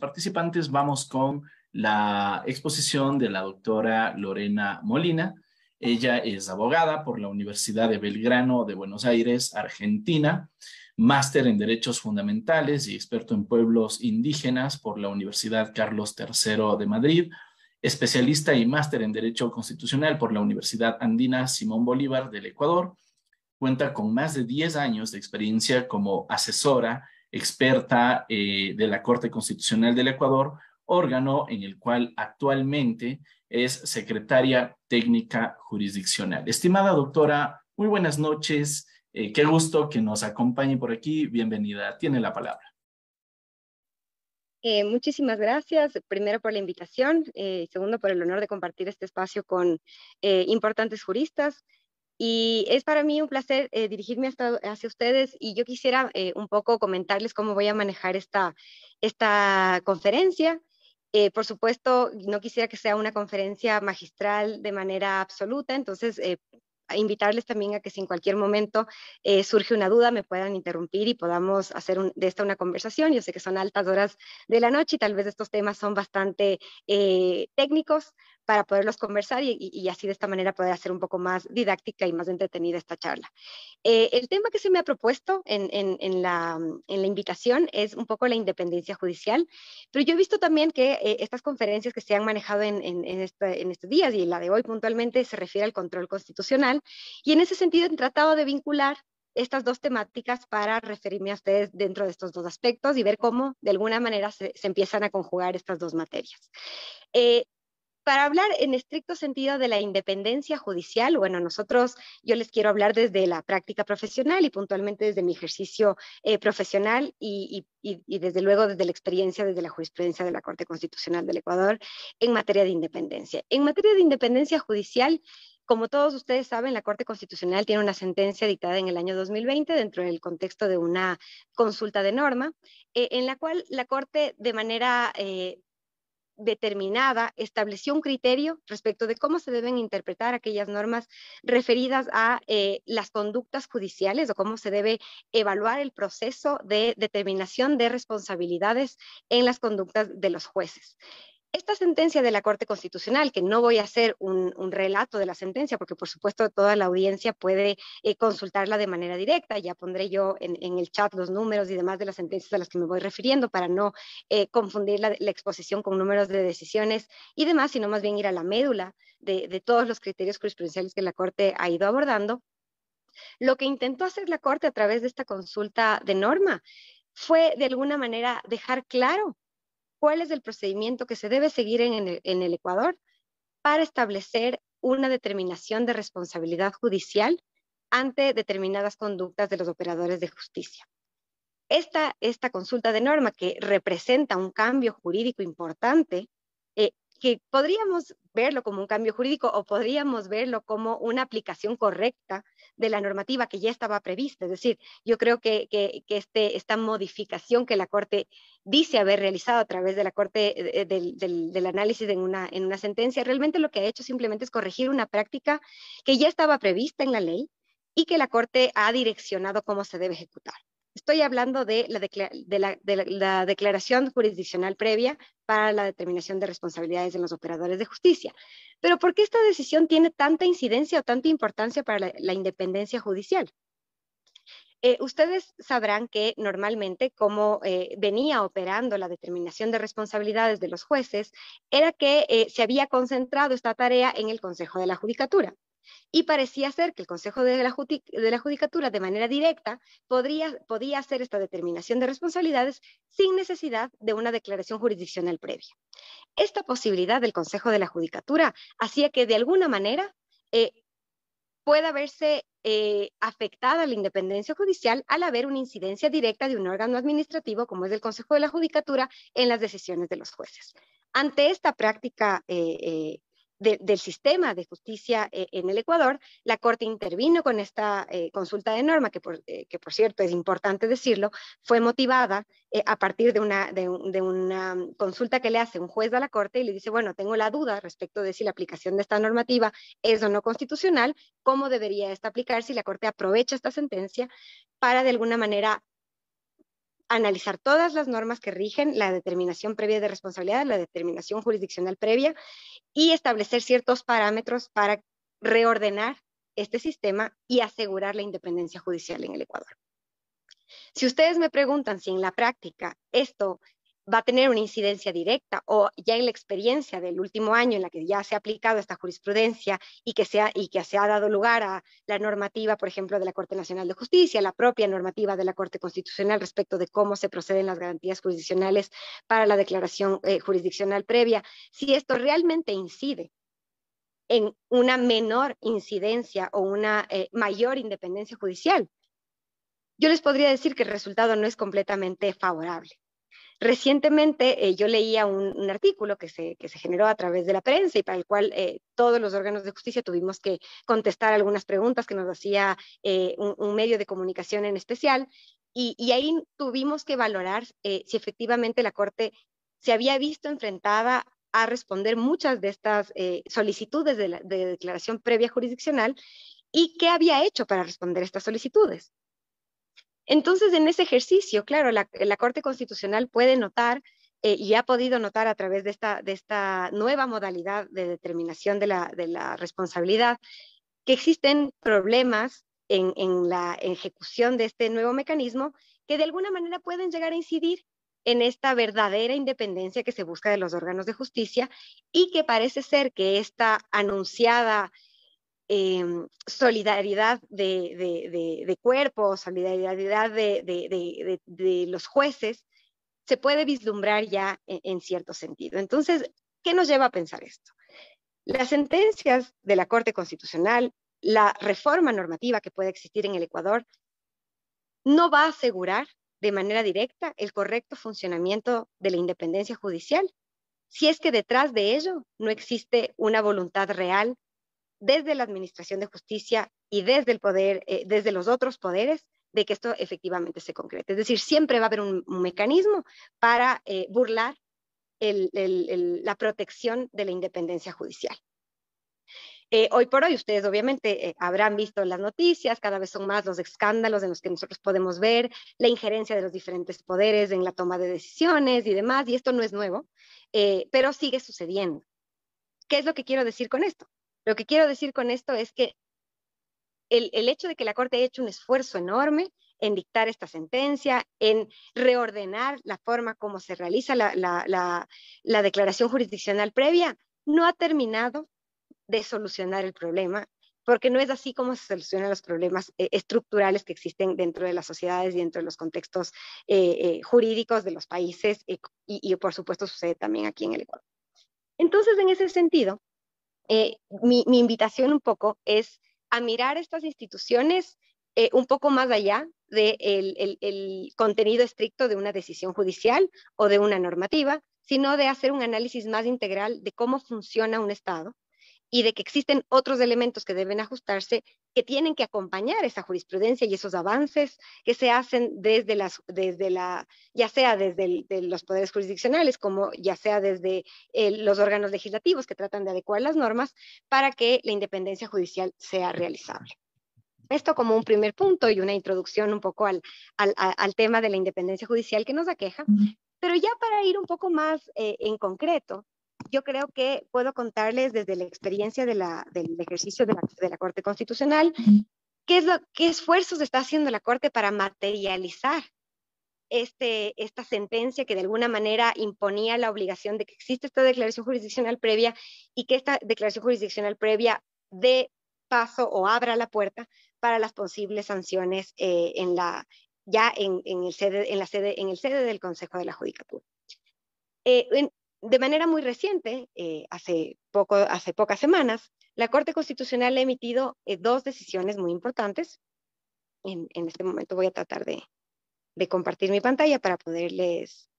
participantes, vamos con la exposición de la doctora Lorena Molina. Ella es abogada por la Universidad de Belgrano de Buenos Aires, Argentina, máster en Derechos Fundamentales y experto en pueblos indígenas por la Universidad Carlos III de Madrid, especialista y máster en Derecho Constitucional por la Universidad Andina Simón Bolívar del Ecuador. Cuenta con más de 10 años de experiencia como asesora, experta de la Corte Constitucional del Ecuador, órgano en el cual actualmente es secretaria técnica jurisdiccional. Estimada doctora, muy buenas noches. Qué gusto que nos acompañe por aquí. Bienvenida. Tiene la palabra. Muchísimas gracias, primero por la invitación, segundo por el honor de compartir este espacio con importantes juristas. Y es para mí un placer dirigirme hacia ustedes, y yo quisiera un poco comentarles cómo voy a manejar esta conferencia. Por supuesto, no quisiera que sea una conferencia magistral de manera absoluta, entonces a invitarles también a que si en cualquier momento surge una duda me puedan interrumpir y podamos hacer de esta una conversación. Yo sé que son altas horas de la noche y tal vez estos temas son bastante técnicos para poderlos conversar y así de esta manera poder hacer un poco más didáctica y más entretenida esta charla. El tema que se me ha propuesto en la invitación es un poco la independencia judicial, pero yo he visto también que estas conferencias que se han manejado en estos días, y la de hoy puntualmente, se refiere al control constitucional, y en ese sentido he tratado de vincular estas dos temáticas para referirme a ustedes dentro de estos dos aspectos y ver cómo de alguna manera se empiezan a conjugar estas dos materias. Para hablar en estricto sentido de la independencia judicial, bueno, yo les quiero hablar desde la práctica profesional y puntualmente desde mi ejercicio profesional y desde luego desde la experiencia, desde la jurisprudencia de la Corte Constitucional del Ecuador en materia de independencia. En materia de independencia judicial, como todos ustedes saben, la Corte Constitucional tiene una sentencia dictada en el año 2020 dentro del contexto de una consulta de norma, en la cual la Corte de manera determinada estableció un criterio respecto de cómo se deben interpretar aquellas normas referidas a las conductas judiciales o cómo se debe evaluar el proceso de determinación de responsabilidades en las conductas de los jueces. Esta sentencia de la Corte Constitucional, que no voy a hacer un relato de la sentencia, porque por supuesto toda la audiencia puede consultarla de manera directa, ya pondré yo en el chat los números y demás de las sentencias a las que me voy refiriendo para no confundir la exposición con números de decisiones y demás, sino más bien ir a la médula de todos los criterios jurisprudenciales que la Corte ha ido abordando. Lo que intentó hacer la Corte a través de esta consulta de norma fue de alguna manera dejar claro cuál es el procedimiento que se debe seguir en el Ecuador para establecer una determinación de responsabilidad judicial ante determinadas conductas de los operadores de justicia. Esta consulta de norma, que representa un cambio jurídico importante, que podríamos verlo como un cambio jurídico o podríamos verlo como una aplicación correcta de la normativa que ya estaba prevista. Es decir, yo creo que esta modificación que la Corte dice haber realizado a través de la Corte del análisis en una sentencia, realmente lo que ha hecho simplemente es corregir una práctica que ya estaba prevista en la ley y que la Corte ha direccionado cómo se debe ejecutar. Estoy hablando de la declaración jurisdiccional previa para la determinación de responsabilidades en los operadores de justicia. Pero ¿por qué esta decisión tiene tanta incidencia o tanta importancia para la independencia judicial? Ustedes sabrán que normalmente como venía operando la determinación de responsabilidades de los jueces, era que se había concentrado esta tarea en el Consejo de la Judicatura. Y parecía ser que el Consejo de la Judicatura de manera directa podía hacer esta determinación de responsabilidades sin necesidad de una declaración jurisdiccional previa. Esta posibilidad del Consejo de la Judicatura hacía que de alguna manera pueda verse afectada la independencia judicial al haber una incidencia directa de un órgano administrativo como es el Consejo de la Judicatura en las decisiones de los jueces. Ante esta práctica del sistema de justicia en el Ecuador, la Corte intervino con esta consulta de norma, que por cierto es importante decirlo, fue motivada a partir de una consulta que le hace un juez a la Corte y le dice, bueno, tengo la duda respecto de si la aplicación de esta normativa es o no constitucional, cómo debería esta aplicarse, y la Corte aprovecha esta sentencia para de alguna manera analizar todas las normas que rigen la determinación previa de responsabilidad, la determinación jurisdiccional previa, y establecer ciertos parámetros para reordenar este sistema y asegurar la independencia judicial en el Ecuador. Si ustedes me preguntan si en la práctica esto va a tener una incidencia directa o ya en la experiencia del último año en la que ya se ha aplicado esta jurisprudencia y que se ha dado lugar a la normativa, por ejemplo, de la Corte Nacional de Justicia, la propia normativa de la Corte Constitucional respecto de cómo se proceden las garantías jurisdiccionales para la declaración jurisdiccional previa, si esto realmente incide en una menor incidencia o una mayor independencia judicial, yo les podría decir que el resultado no es completamente favorable. Recientemente yo leía un artículo que se generó a través de la prensa y para el cual todos los órganos de justicia tuvimos que contestar algunas preguntas que nos hacía un medio de comunicación en especial, y ahí tuvimos que valorar si efectivamente la Corte se había visto enfrentada a responder muchas de estas solicitudes de declaración previa jurisdiccional y qué había hecho para responder estas solicitudes. Entonces, en ese ejercicio, claro, la Corte Constitucional puede notar y ha podido notar a través de esta nueva modalidad de determinación de la responsabilidad que existen problemas en la ejecución de este nuevo mecanismo que de alguna manera pueden llegar a incidir en esta verdadera independencia que se busca de los órganos de justicia y que parece ser que esta anunciada solidaridad de cuerpos, solidaridad de los jueces, se puede vislumbrar ya en cierto sentido. Entonces, ¿qué nos lleva a pensar esto? Las sentencias de la Corte Constitucional, la reforma normativa que puede existir en el Ecuador, no va a asegurar de manera directa el correcto funcionamiento de la independencia judicial, si es que detrás de ello no existe una voluntad real desde la Administración de Justicia y desde el poder, desde los otros poderes, de que esto efectivamente se concrete. Es decir, siempre va a haber un mecanismo para burlar la protección de la independencia judicial. Hoy por hoy, ustedes obviamente habrán visto las noticias, cada vez son más los escándalos en los que nosotros podemos ver la injerencia de los diferentes poderes en la toma de decisiones y demás, y esto no es nuevo, pero sigue sucediendo. ¿Qué es lo que quiero decir con esto? Lo que quiero decir con esto es que el hecho de que la Corte haya hecho un esfuerzo enorme en dictar esta sentencia, en reordenar la forma como se realiza la declaración jurisdiccional previa, no ha terminado de solucionar el problema, porque no es así como se solucionan los problemas estructurales que existen dentro de las sociedades y dentro de los contextos jurídicos de los países, y por supuesto sucede también aquí en el Ecuador. Entonces, en ese sentido, mi invitación un poco es a mirar estas instituciones un poco más allá del el contenido estricto de una decisión judicial o de una normativa, sino de hacer un análisis más integral de cómo funciona un Estado y de que existen otros elementos que deben ajustarse, que tienen que acompañar esa jurisprudencia y esos avances que se hacen ya sea desde los poderes jurisdiccionales, como ya sea desde los órganos legislativos que tratan de adecuar las normas para que la independencia judicial sea realizable. Esto como un primer punto y una introducción un poco al tema de la independencia judicial que nos aqueja, pero ya para ir un poco más en concreto, yo creo que puedo contarles desde la experiencia del ejercicio de la Corte Constitucional qué esfuerzos está haciendo la Corte para materializar esta sentencia que de alguna manera imponía la obligación de que existe esta declaración jurisdiccional previa y que esta declaración jurisdiccional previa dé paso o abra la puerta para las posibles sanciones en el sede del Consejo de la Judicatura. De manera muy reciente, hace pocas semanas, la Corte Constitucional ha emitido dos decisiones muy importantes. En este momento voy a tratar de compartir mi pantalla para poderles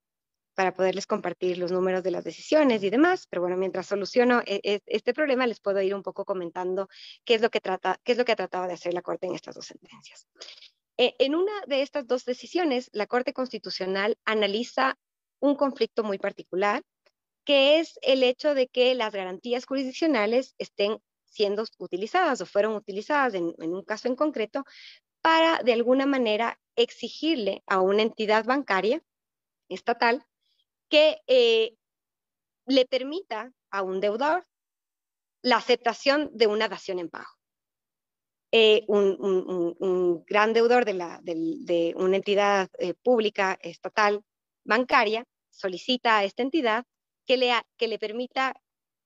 compartir los números de las decisiones y demás, pero bueno, mientras soluciono este problema, les puedo ir un poco comentando qué es lo que ha tratado de hacer la Corte en estas dos sentencias. En una de estas dos decisiones, la Corte Constitucional analiza un conflicto muy particular, que es el hecho de que las garantías jurisdiccionales estén siendo utilizadas o fueron utilizadas en un caso en concreto para, de alguna manera, exigirle a una entidad bancaria estatal que le permita a un deudor la aceptación de una dación en pago. Un gran deudor de una entidad pública, estatal, bancaria, solicita a esta entidad que le permita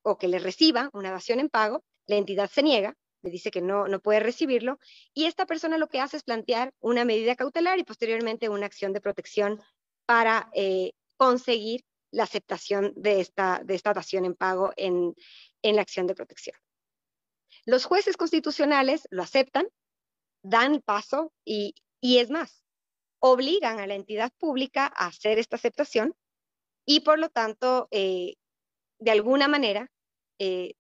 o que le reciba una dación en pago. La entidad se niega, le dice que no puede recibirlo, y esta persona lo que hace es plantear una medida cautelar y posteriormente una acción de protección para conseguir la aceptación de esta dación en pago en la acción de protección. Los jueces constitucionales lo aceptan, dan paso y es más, obligan a la entidad pública a hacer esta aceptación y por lo tanto, de alguna manera,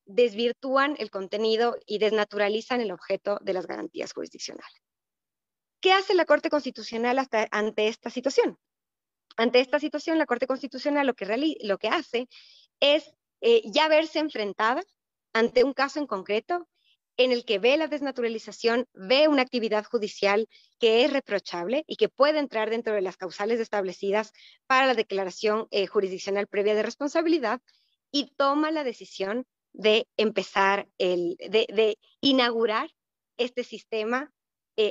desvirtúan el contenido y desnaturalizan el objeto de las garantías jurisdiccionales. ¿Qué hace la Corte Constitucional ante esta situación? Ante esta situación, la Corte Constitucional lo que hace es ya verse enfrentada ante un caso en concreto en el que ve la desnaturalización, ve una actividad judicial que es reprochable y que puede entrar dentro de las causales establecidas para la declaración jurisdiccional previa de responsabilidad, y toma la decisión de empezar, de inaugurar este sistema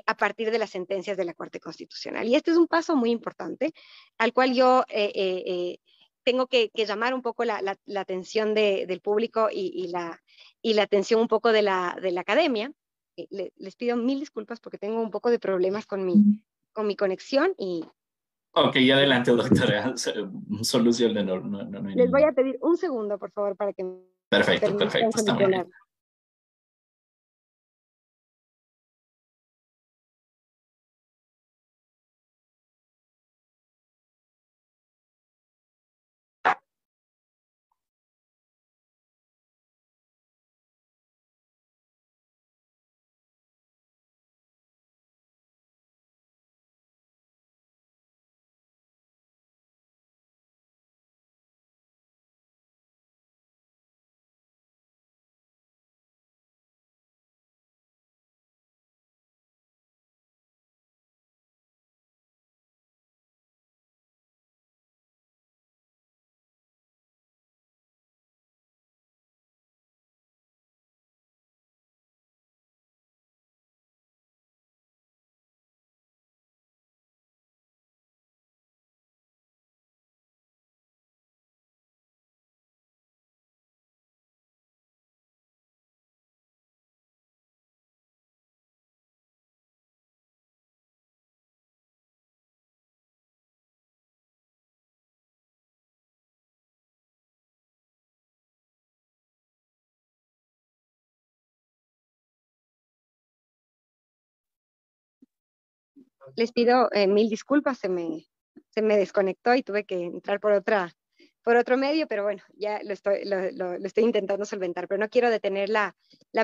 a partir de las sentencias de la Corte Constitucional. Y este es un paso muy importante al cual yo tengo que llamar un poco la atención del público y la atención un poco de la academia. Les pido mil disculpas porque tengo un poco de problemas con mi conexión y... Ok, adelante, doctora. Solución, no hay Les voy ningún... a pedir un segundo, por favor, para que me Perfecto, permitan perfecto, está muy solucionar. bien. Les pido mil disculpas, se me desconectó y tuve que entrar por otro medio, pero bueno, ya lo estoy intentando solventar, pero no quiero detener la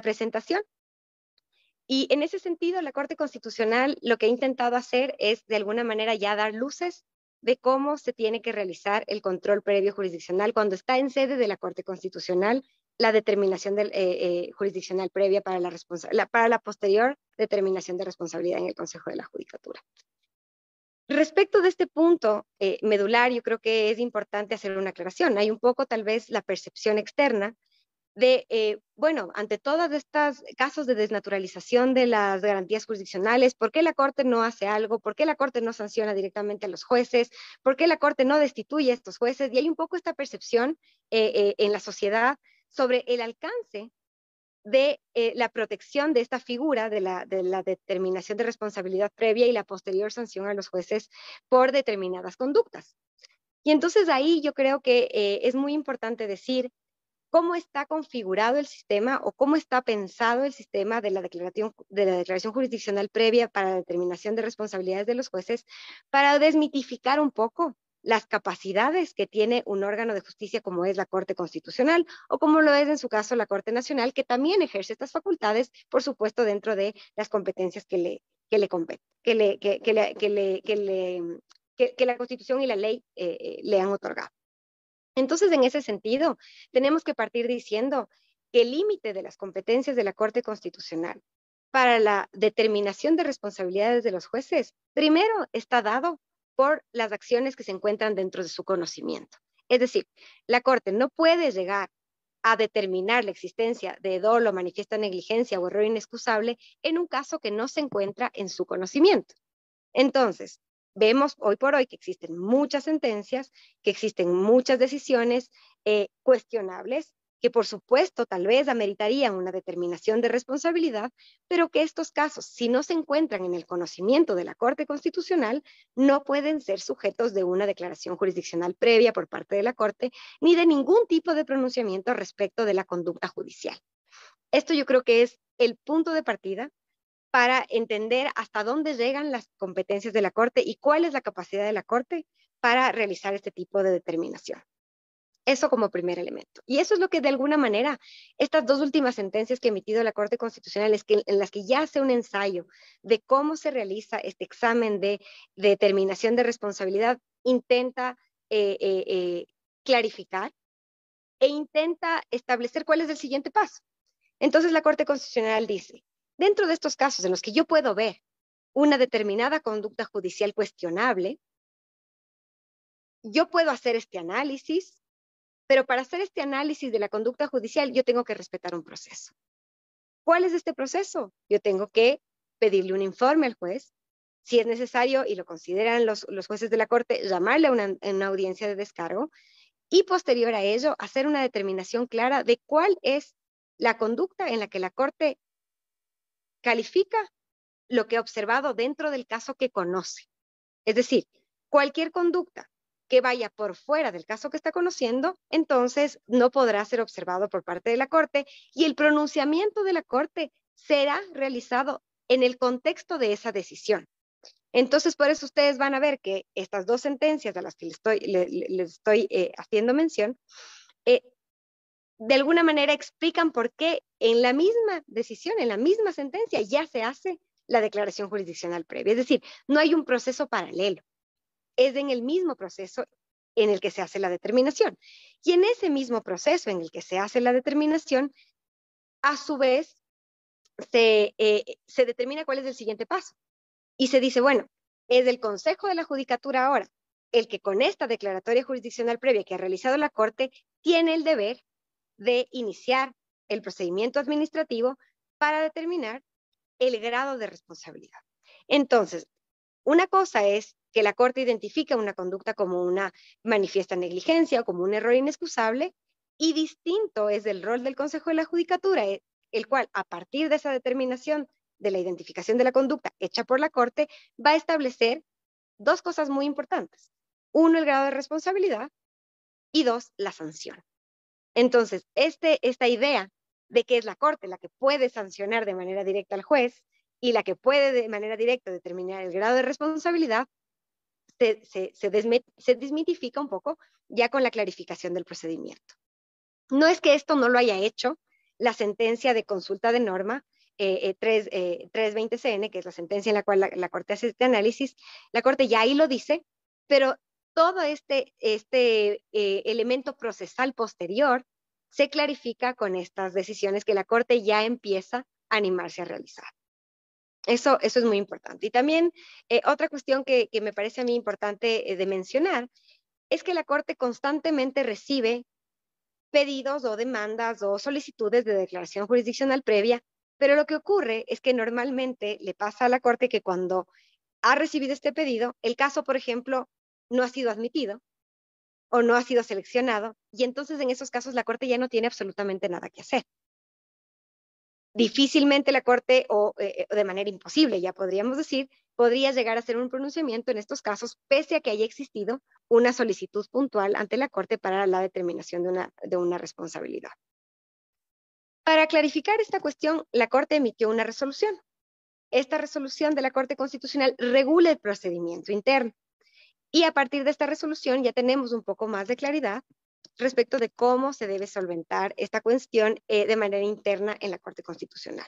presentación. Y en ese sentido, la Corte Constitucional lo que ha intentado hacer es, de alguna manera, ya dar luces de cómo se tiene que realizar el control previo jurisdiccional cuando está en sede de la Corte Constitucional la determinación jurisdiccional previa para la posterior determinación de responsabilidad en el Consejo de la Judicatura. Respecto de este punto medular, yo creo que es importante hacer una aclaración. Hay un poco, tal vez, la percepción externa de, bueno, ante todos estos casos de desnaturalización de las garantías jurisdiccionales, ¿por qué la Corte no hace algo? ¿Por qué la Corte no sanciona directamente a los jueces? ¿Por qué la Corte no destituye a estos jueces? Y hay un poco esta percepción en la sociedad sobre el alcance de la protección de esta figura de la determinación de responsabilidad previa y la posterior sanción a los jueces por determinadas conductas. Y entonces ahí yo creo que es muy importante decir cómo está configurado el sistema o cómo está pensado el sistema de la declaración jurisdiccional previa para la determinación de responsabilidades de los jueces, para desmitificar un poco las capacidades que tiene un órgano de justicia como es la Corte Constitucional o como lo es en su caso la Corte Nacional, que también ejerce estas facultades, por supuesto, dentro de las competencias que le competen, que la Constitución y la ley le han otorgado. Entonces, en ese sentido, tenemos que partir diciendo que el límite de las competencias de la Corte Constitucional para la determinación de responsabilidades de los jueces, primero está dado por las acciones que se encuentran dentro de su conocimiento. Es decir, la Corte no puede llegar a determinar la existencia de dolo, manifiesta negligencia o error inexcusable en un caso que no se encuentra en su conocimiento. Entonces, vemos hoy por hoy que existen muchas sentencias, que existen muchas decisiones cuestionables, que por supuesto tal vez ameritarían una determinación de responsabilidad, pero que estos casos, si no se encuentran en el conocimiento de la Corte Constitucional, no pueden ser sujetos de una declaración jurisdiccional previa por parte de la Corte, ni de ningún tipo de pronunciamiento respecto de la conducta judicial. Esto yo creo que es el punto de partida para entender hasta dónde llegan las competencias de la Corte y cuál es la capacidad de la Corte para realizar este tipo de determinación. Eso como primer elemento. Y eso es lo que de alguna manera estas dos últimas sentencias que ha emitido la Corte Constitucional en las que ya hace un ensayo de cómo se realiza este examen de determinación de responsabilidad, intenta clarificar e intenta establecer cuál es el siguiente paso. Entonces la Corte Constitucional dice, dentro de estos casos en los que yo puedo ver una determinada conducta judicial cuestionable, yo puedo hacer este análisis, pero para hacer este análisis de la conducta judicial yo tengo que respetar un proceso. ¿Cuál es este proceso? Yo tengo que pedirle un informe al juez, si es necesario y lo consideran los jueces de la Corte, llamarle a una audiencia de descargo y posterior a ello hacer una determinación clara de cuál es la conducta en la que la Corte califica lo que ha observado dentro del caso que conoce. Es decir, cualquier conducta que vaya por fuera del caso que está conociendo, entonces no podrá ser observado por parte de la Corte y el pronunciamiento de la Corte será realizado en el contexto de esa decisión. Entonces, por eso ustedes van a ver que estas dos sentencias a las que les estoy haciendo mención, de alguna manera explican por qué en la misma decisión, en la misma sentencia, ya se hace la declaración jurisdiccional previa. Es decir, no hay un proceso paralelo. Es en el mismo proceso en el que se hace la determinación. Y en ese mismo proceso en el que se hace la determinación, a su vez, se determina cuál es el siguiente paso. Y se dice, bueno, es el Consejo de la Judicatura ahora el que con esta declaratoria jurisdiccional previa que ha realizado la Corte tiene el deber de iniciar el procedimiento administrativo para determinar el grado de responsabilidad. Entonces, una cosa es que la Corte identifica una conducta como una manifiesta negligencia o como un error inexcusable, y distinto es el rol del Consejo de la Judicatura, el cual, a partir de esa determinación de la identificación de la conducta hecha por la Corte, va a establecer dos cosas muy importantes. Uno, el grado de responsabilidad, y dos, la sanción. Entonces, esta idea de que es la Corte la que puede sancionar de manera directa al juez y la que puede de manera directa determinar el grado de responsabilidad, se desmitifica un poco ya con la clarificación del procedimiento. No es que esto no lo haya hecho la sentencia de consulta de norma 320CN, que es la sentencia en la cual la Corte hace este análisis. La Corte ya ahí lo dice, pero todo este elemento procesal posterior se clarifica con estas decisiones que la Corte ya empieza a animarse a realizar. Eso es muy importante. Y también otra cuestión que me parece a mí importante de mencionar es que la Corte constantemente recibe pedidos o demandas o solicitudes de declaración jurisdiccional previa, pero lo que ocurre es que normalmente le pasa a la Corte que cuando ha recibido este pedido, el caso, por ejemplo, no ha sido admitido o no ha sido seleccionado, y entonces en esos casos la Corte ya no tiene absolutamente nada que hacer. Difícilmente la Corte, o de manera imposible, ya podríamos decir, podría llegar a hacer un pronunciamiento en estos casos, pese a que haya existido una solicitud puntual ante la Corte para la determinación de una responsabilidad. Para clarificar esta cuestión, la Corte emitió una resolución. Esta resolución de la Corte Constitucional regula el procedimiento interno. Y a partir de esta resolución ya tenemos un poco más de claridad respecto de cómo se debe solventar esta cuestión de manera interna en la Corte Constitucional.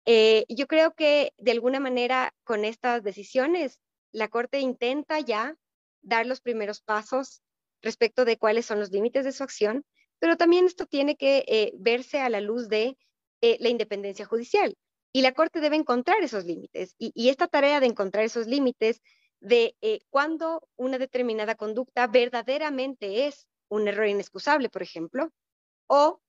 Yo creo que de alguna manera con estas decisiones la Corte intenta ya dar los primeros pasos respecto de cuáles son los límites de su acción, pero también esto tiene que verse a la luz de la independencia judicial. Y la Corte debe encontrar esos límites. Y esta tarea de encontrar esos límites de cuando una determinada conducta verdaderamente es un error inexcusable, por ejemplo, o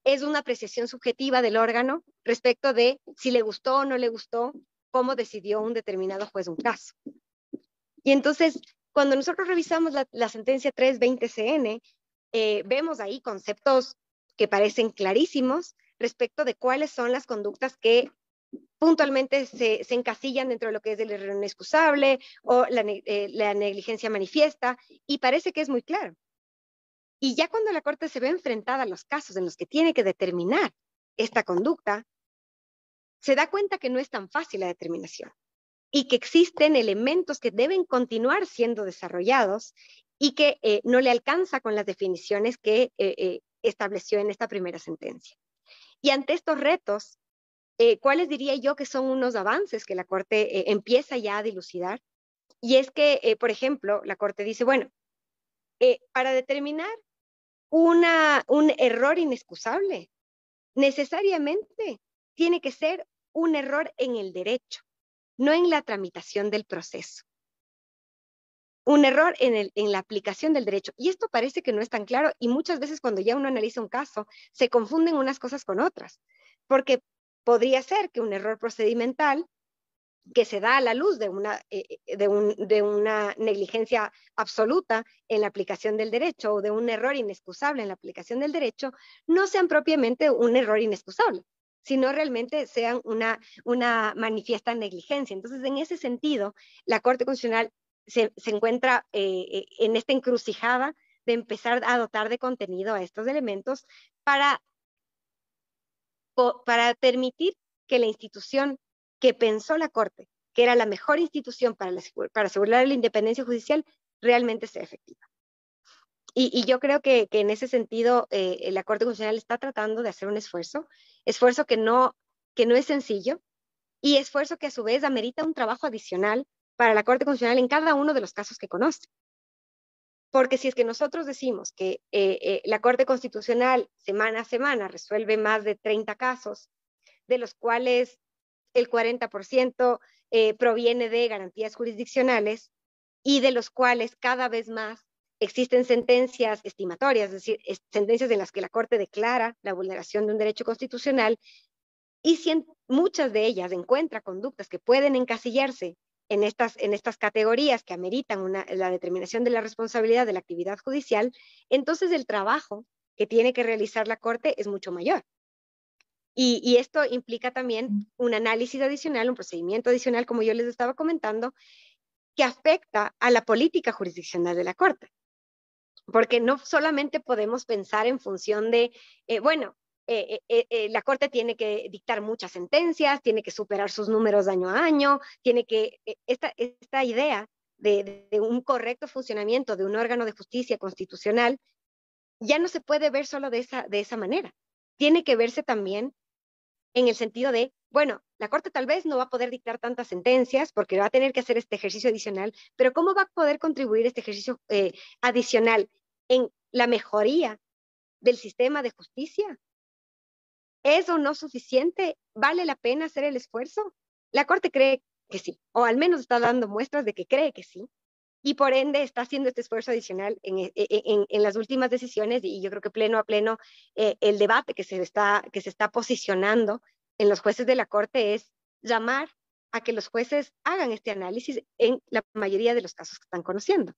es una apreciación subjetiva del órgano respecto de si le gustó o no le gustó cómo decidió un determinado juez un caso. Y entonces, cuando nosotros revisamos la sentencia 320 CN, vemos ahí conceptos que parecen clarísimos respecto de cuáles son las conductas que puntualmente se encasillan dentro de lo que es el error inexcusable o la negligencia manifiesta, y parece que es muy claro. Y ya cuando la Corte se ve enfrentada a los casos en los que tiene que determinar esta conducta, se da cuenta que no es tan fácil la determinación y que existen elementos que deben continuar siendo desarrollados y que no le alcanza con las definiciones que estableció en esta primera sentencia. Y ante estos retos, ¿cuáles diría yo que son unos avances que la Corte empieza ya a dilucidar? Y es que, por ejemplo, la Corte dice, bueno, para determinar un error inexcusable, necesariamente tiene que ser un error en el derecho, no en la tramitación del proceso. Un error en la aplicación del derecho. Y esto parece que no es tan claro, y muchas veces cuando ya uno analiza un caso, se confunden unas cosas con otras, porque podría ser que un error procedimental que se da a la luz de una negligencia absoluta en la aplicación del derecho o de un error inexcusable en la aplicación del derecho, no sean propiamente un error inexcusable, sino realmente sean una manifiesta negligencia. Entonces, en ese sentido, la Corte Constitucional se encuentra en esta encrucijada de empezar a dotar de contenido a estos elementos para permitir que la institución que pensó la Corte, que era la mejor institución para asegurar la independencia judicial, realmente sea efectiva. Y yo creo que en ese sentido la Corte Constitucional está tratando de hacer un esfuerzo que no es sencillo, y esfuerzo que a su vez amerita un trabajo adicional para la Corte Constitucional en cada uno de los casos que conoce. Porque si es que nosotros decimos que la Corte Constitucional semana a semana resuelve más de 30 casos, de los cuales el 40% proviene de garantías jurisdiccionales y de los cuales cada vez más existen sentencias estimatorias, es decir, sentencias en las que la Corte declara la vulneración de un derecho constitucional, y si muchas de ellas encuentra conductas que pueden encasillarse en estas categorías que ameritan la determinación de la responsabilidad de la actividad judicial, entonces el trabajo que tiene que realizar la Corte es mucho mayor. Y esto implica también un análisis adicional, un procedimiento adicional, como yo les estaba comentando, que afecta a la política jurisdiccional de la Corte. Porque no solamente podemos pensar en función de, la Corte tiene que dictar muchas sentencias, tiene que superar sus números año a año, esta idea de un correcto funcionamiento de un órgano de justicia constitucional ya no se puede ver solo de esa manera. Tiene que verse también en el sentido de, bueno, la Corte tal vez no va a poder dictar tantas sentencias porque va a tener que hacer este ejercicio adicional, pero ¿cómo va a poder contribuir este ejercicio adicional en la mejoría del sistema de justicia? ¿Es o no suficiente? ¿Vale la pena hacer el esfuerzo? La Corte cree que sí, o al menos está dando muestras de que cree que sí, y por ende está haciendo este esfuerzo adicional en las últimas decisiones, y yo creo que pleno a pleno el debate que se está posicionando en los jueces de la Corte es llamar a que los jueces hagan este análisis en la mayoría de los casos que están conociendo.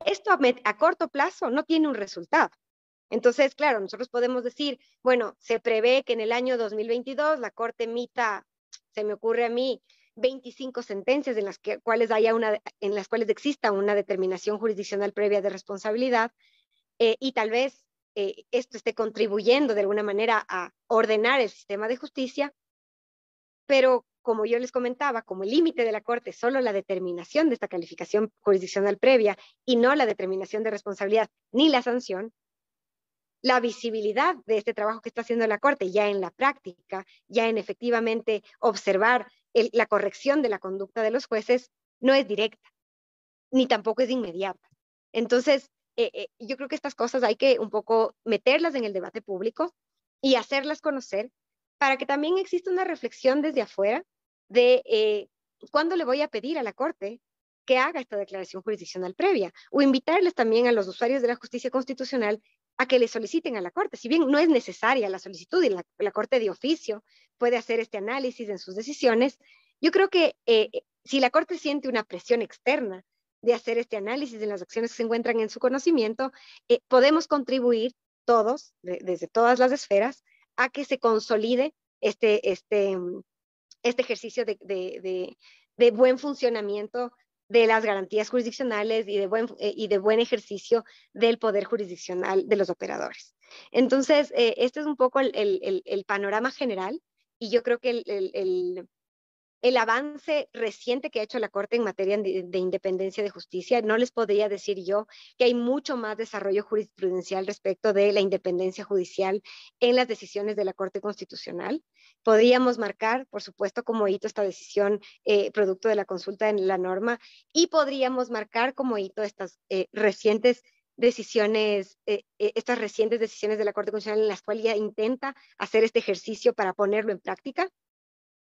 Esto a corto plazo no tiene un resultado. Entonces, claro, nosotros podemos decir, bueno, se prevé que en el año 2022 la Corte emita, se me ocurre a mí, 25 sentencias en las cuales exista una determinación jurisdiccional previa de responsabilidad, y tal vez esto esté contribuyendo de alguna manera a ordenar el sistema de justicia, pero como yo les comentaba, como el límite de la Corte es solo la determinación de esta calificación jurisdiccional previa y no la determinación de responsabilidad ni la sanción, la visibilidad de este trabajo que está haciendo la Corte ya en la práctica, ya en efectivamente observar la corrección de la conducta de los jueces, no es directa, ni tampoco es inmediata. Entonces, yo creo que estas cosas hay que un poco meterlas en el debate público y hacerlas conocer para que también exista una reflexión desde afuera de cuándo le voy a pedir a la Corte que haga esta declaración jurisdiccional previa, o invitarles también a los usuarios de la justicia constitucional a que le soliciten a la Corte. Si bien no es necesaria la solicitud y la Corte de oficio puede hacer este análisis en sus decisiones, yo creo que si la Corte siente una presión externa de hacer este análisis de las acciones que se encuentran en su conocimiento, podemos contribuir todos, desde todas las esferas, a que se consolide este ejercicio de buen funcionamiento de las garantías jurisdiccionales y de buen ejercicio del poder jurisdiccional de los operadores. Entonces, este es un poco el panorama general, y yo creo que el avance reciente que ha hecho la Corte en materia de independencia de justicia, no les podría decir yo que hay mucho más desarrollo jurisprudencial respecto de la independencia judicial en las decisiones de la Corte Constitucional. Podríamos marcar, por supuesto, como hito esta decisión producto de la consulta en la norma, y podríamos marcar como hito estas recientes decisiones de la Corte Constitucional en las cuales ya intenta hacer este ejercicio para ponerlo en práctica.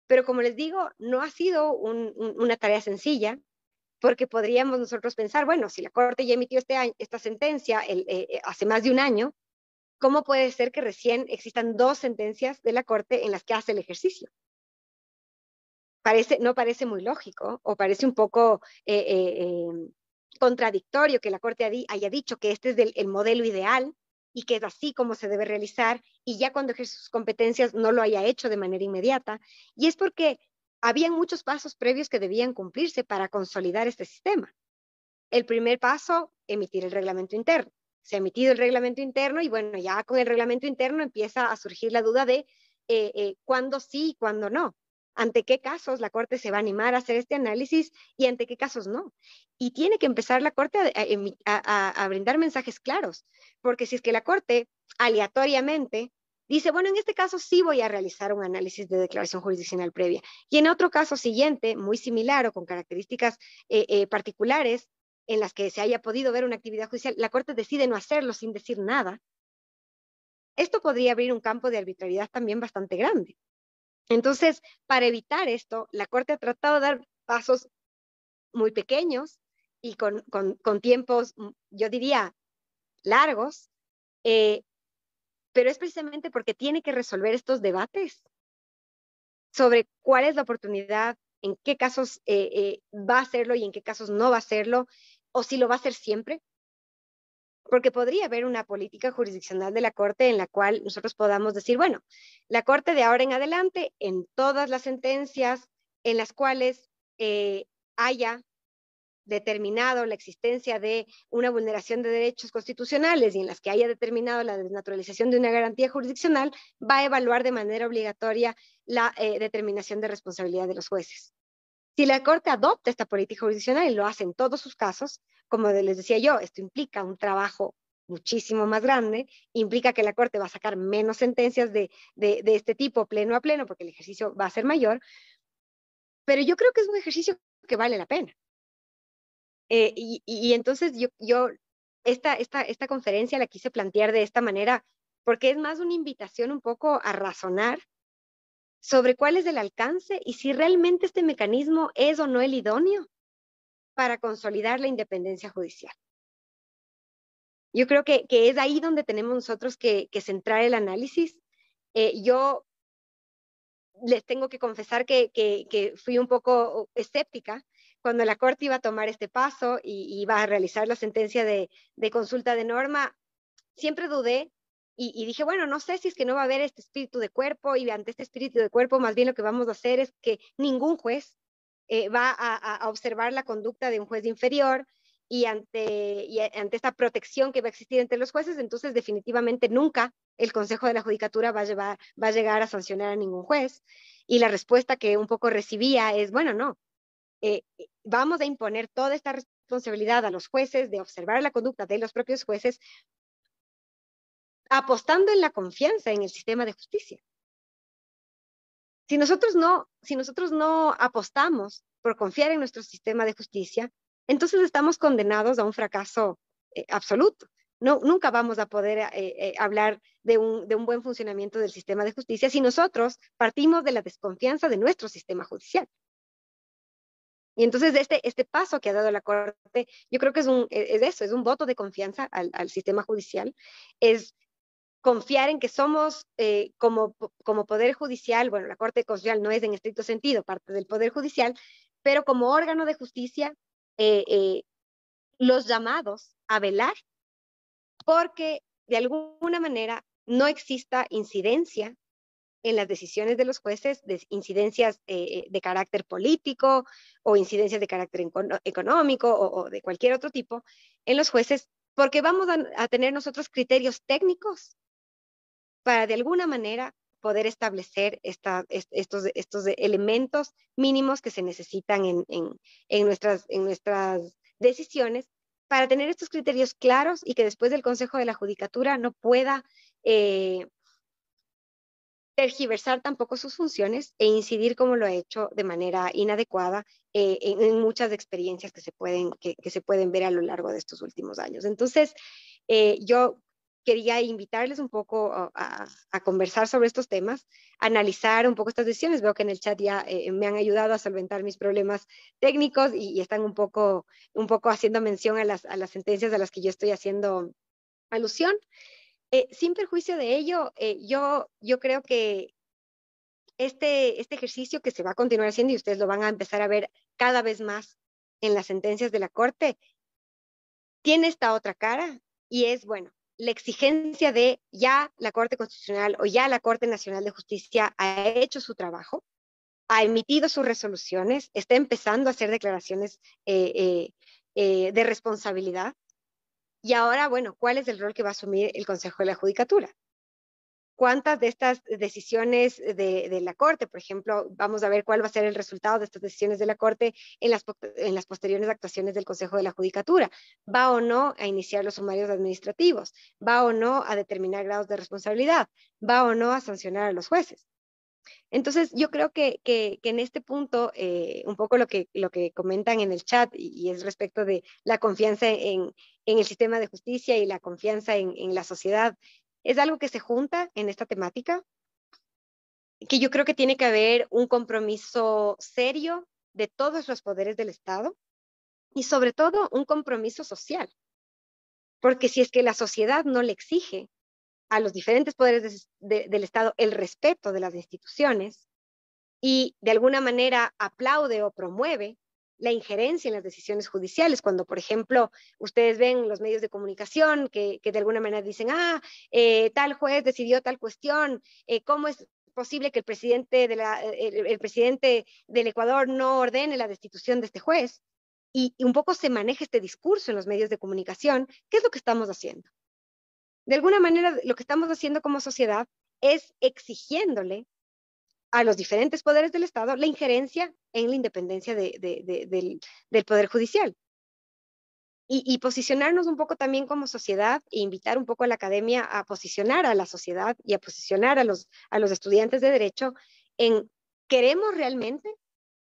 Pero como les digo, no ha sido una tarea sencilla, porque podríamos nosotros pensar, bueno, si la Corte ya emitió esta sentencia hace más de un año, ¿cómo puede ser que recién existan 2 sentencias de la Corte en las que hace el ejercicio? No parece muy lógico, o parece un poco contradictorio que la Corte haya dicho que este es el modelo ideal y que es así como se debe realizar, y ya cuando ejerce sus competencias no lo haya hecho de manera inmediata. Y es porque habían muchos pasos previos que debían cumplirse para consolidar este sistema. El primer paso, emitir el reglamento interno. Se ha emitido el reglamento interno, y bueno, ya con el reglamento interno empieza a surgir la duda de cuándo sí y cuándo no. Ante qué casos la Corte se va a animar a hacer este análisis y ante qué casos no. Y tiene que empezar la Corte a brindar mensajes claros, porque si es que la Corte aleatoriamente dice, bueno, en este caso sí voy a realizar un análisis de declaración jurisdiccional previa, y en otro caso siguiente, muy similar o con características particulares en las que se haya podido ver una actividad judicial, la Corte decide no hacerlo sin decir nada, esto podría abrir un campo de arbitrariedad también bastante grande. Entonces, para evitar esto, la Corte ha tratado de dar pasos muy pequeños y con tiempos, yo diría, largos, pero es precisamente porque tiene que resolver estos debates sobre cuál es la oportunidad, en qué casos va a hacerlo y en qué casos no va a hacerlo, o si lo va a hacer siempre. Porque podría haber una política jurisdiccional de la Corte en la cual nosotros podamos decir, bueno, la Corte de ahora en adelante, en todas las sentencias en las cuales haya determinado la existencia de una vulneración de derechos constitucionales y en las que haya determinado la desnaturalización de una garantía jurisdiccional, va a evaluar de manera obligatoria la determinación de responsabilidad de los jueces. Si la Corte adopta esta política jurisdiccional y lo hace en todos sus casos, como les decía yo, esto implica un trabajo muchísimo más grande, implica que la Corte va a sacar menos sentencias de este tipo pleno a pleno, porque el ejercicio va a ser mayor, pero yo creo que es un ejercicio que vale la pena. Y entonces yo esta conferencia la quise plantear de esta manera, porque es más una invitación un poco a razonar sobre cuál es el alcance y si realmente este mecanismo es o no el idóneo para consolidar la independencia judicial. Yo creo que es ahí donde tenemos nosotros que centrar el análisis. Yo les tengo que confesar que fui un poco escéptica cuando la Corte iba a tomar este paso y iba a realizar la sentencia de consulta de norma. Siempre dudé y dije, bueno, no sé si es que no va a haber este espíritu de cuerpo, y ante este espíritu de cuerpo más bien lo que vamos a hacer es que ningún juez va a observar la conducta de un juez inferior, y ante esta protección que va a existir entre los jueces, entonces definitivamente nunca el Consejo de la Judicatura va a llegar a sancionar a ningún juez. Y la respuesta que un poco recibía es, bueno, no, vamos a imponer toda esta responsabilidad a los jueces de observar la conducta de los propios jueces, apostando en la confianza en el sistema de justicia. Si nosotros no apostamos por confiar en nuestro sistema de justicia, entonces estamos condenados a un fracaso absoluto. No, nunca vamos a poder hablar de un buen funcionamiento del sistema de justicia si nosotros partimos de la desconfianza de nuestro sistema judicial. Y entonces este paso que ha dado la Corte, yo creo que es eso, es un voto de confianza al sistema judicial, es confiar en que somos como Poder Judicial, bueno, la Corte Constitucional no es en estricto sentido parte del Poder Judicial, pero como órgano de justicia, los llamados a velar porque de alguna manera no exista incidencia en las decisiones de los jueces, de incidencias de carácter político o incidencias de carácter económico o de cualquier otro tipo en los jueces, porque vamos a tener nosotros criterios técnicos para de alguna manera poder establecer estos elementos mínimos que se necesitan en nuestras decisiones para tener estos criterios claros y que después del Consejo de la Judicatura no pueda tergiversar tampoco sus funciones e incidir como lo ha hecho de manera inadecuada en muchas experiencias que se pueden ver a lo largo de estos últimos años. Entonces, yo quería invitarles un poco a conversar sobre estos temas, analizar un poco estas decisiones. Veo que en el chat ya me han ayudado a solventar mis problemas técnicos y están un poco haciendo mención a las sentencias a las que yo estoy haciendo alusión. Sin perjuicio de ello, yo creo que este ejercicio que se va a continuar haciendo y ustedes lo van a empezar a ver cada vez más en las sentencias de la Corte, tiene esta otra cara y es, bueno, la exigencia de ya la Corte Constitucional o ya la Corte Nacional de Justicia ha hecho su trabajo, ha emitido sus resoluciones, está empezando a hacer declaraciones de responsabilidad. Y ahora, bueno, ¿cuál es el rol que va a asumir el Consejo de la Judicatura? ¿Cuántas de estas decisiones de la Corte, por ejemplo, vamos a ver cuál va a ser el resultado de estas decisiones de la Corte en las posteriores actuaciones del Consejo de la Judicatura? ¿Va o no a iniciar los sumarios administrativos? ¿Va o no a determinar grados de responsabilidad? ¿Va o no a sancionar a los jueces? Entonces, yo creo que en este punto, un poco lo que comentan en el chat y es respecto de la confianza en el sistema de justicia y la confianza en la sociedad, es algo que se junta en esta temática, que yo creo que tiene que haber un compromiso serio de todos los poderes del Estado y sobre todo un compromiso social, porque si es que la sociedad no le exige a los diferentes poderes del Estado el respeto de las instituciones, y de alguna manera aplaude o promueve la injerencia en las decisiones judiciales, cuando, por ejemplo, ustedes ven los medios de comunicación que de alguna manera dicen, tal juez decidió tal cuestión, ¿cómo es posible que el presidente del Ecuador no ordene la destitución de este juez? Y un poco se maneja este discurso en los medios de comunicación. ¿Qué es lo que estamos haciendo? De alguna manera, lo que estamos haciendo como sociedad es exigiéndole a los diferentes poderes del Estado la injerencia en la independencia del Poder Judicial. Y posicionarnos un poco también como sociedad e invitar un poco a la academia a posicionar a la sociedad y a posicionar a los estudiantes de Derecho en, ¿queremos realmente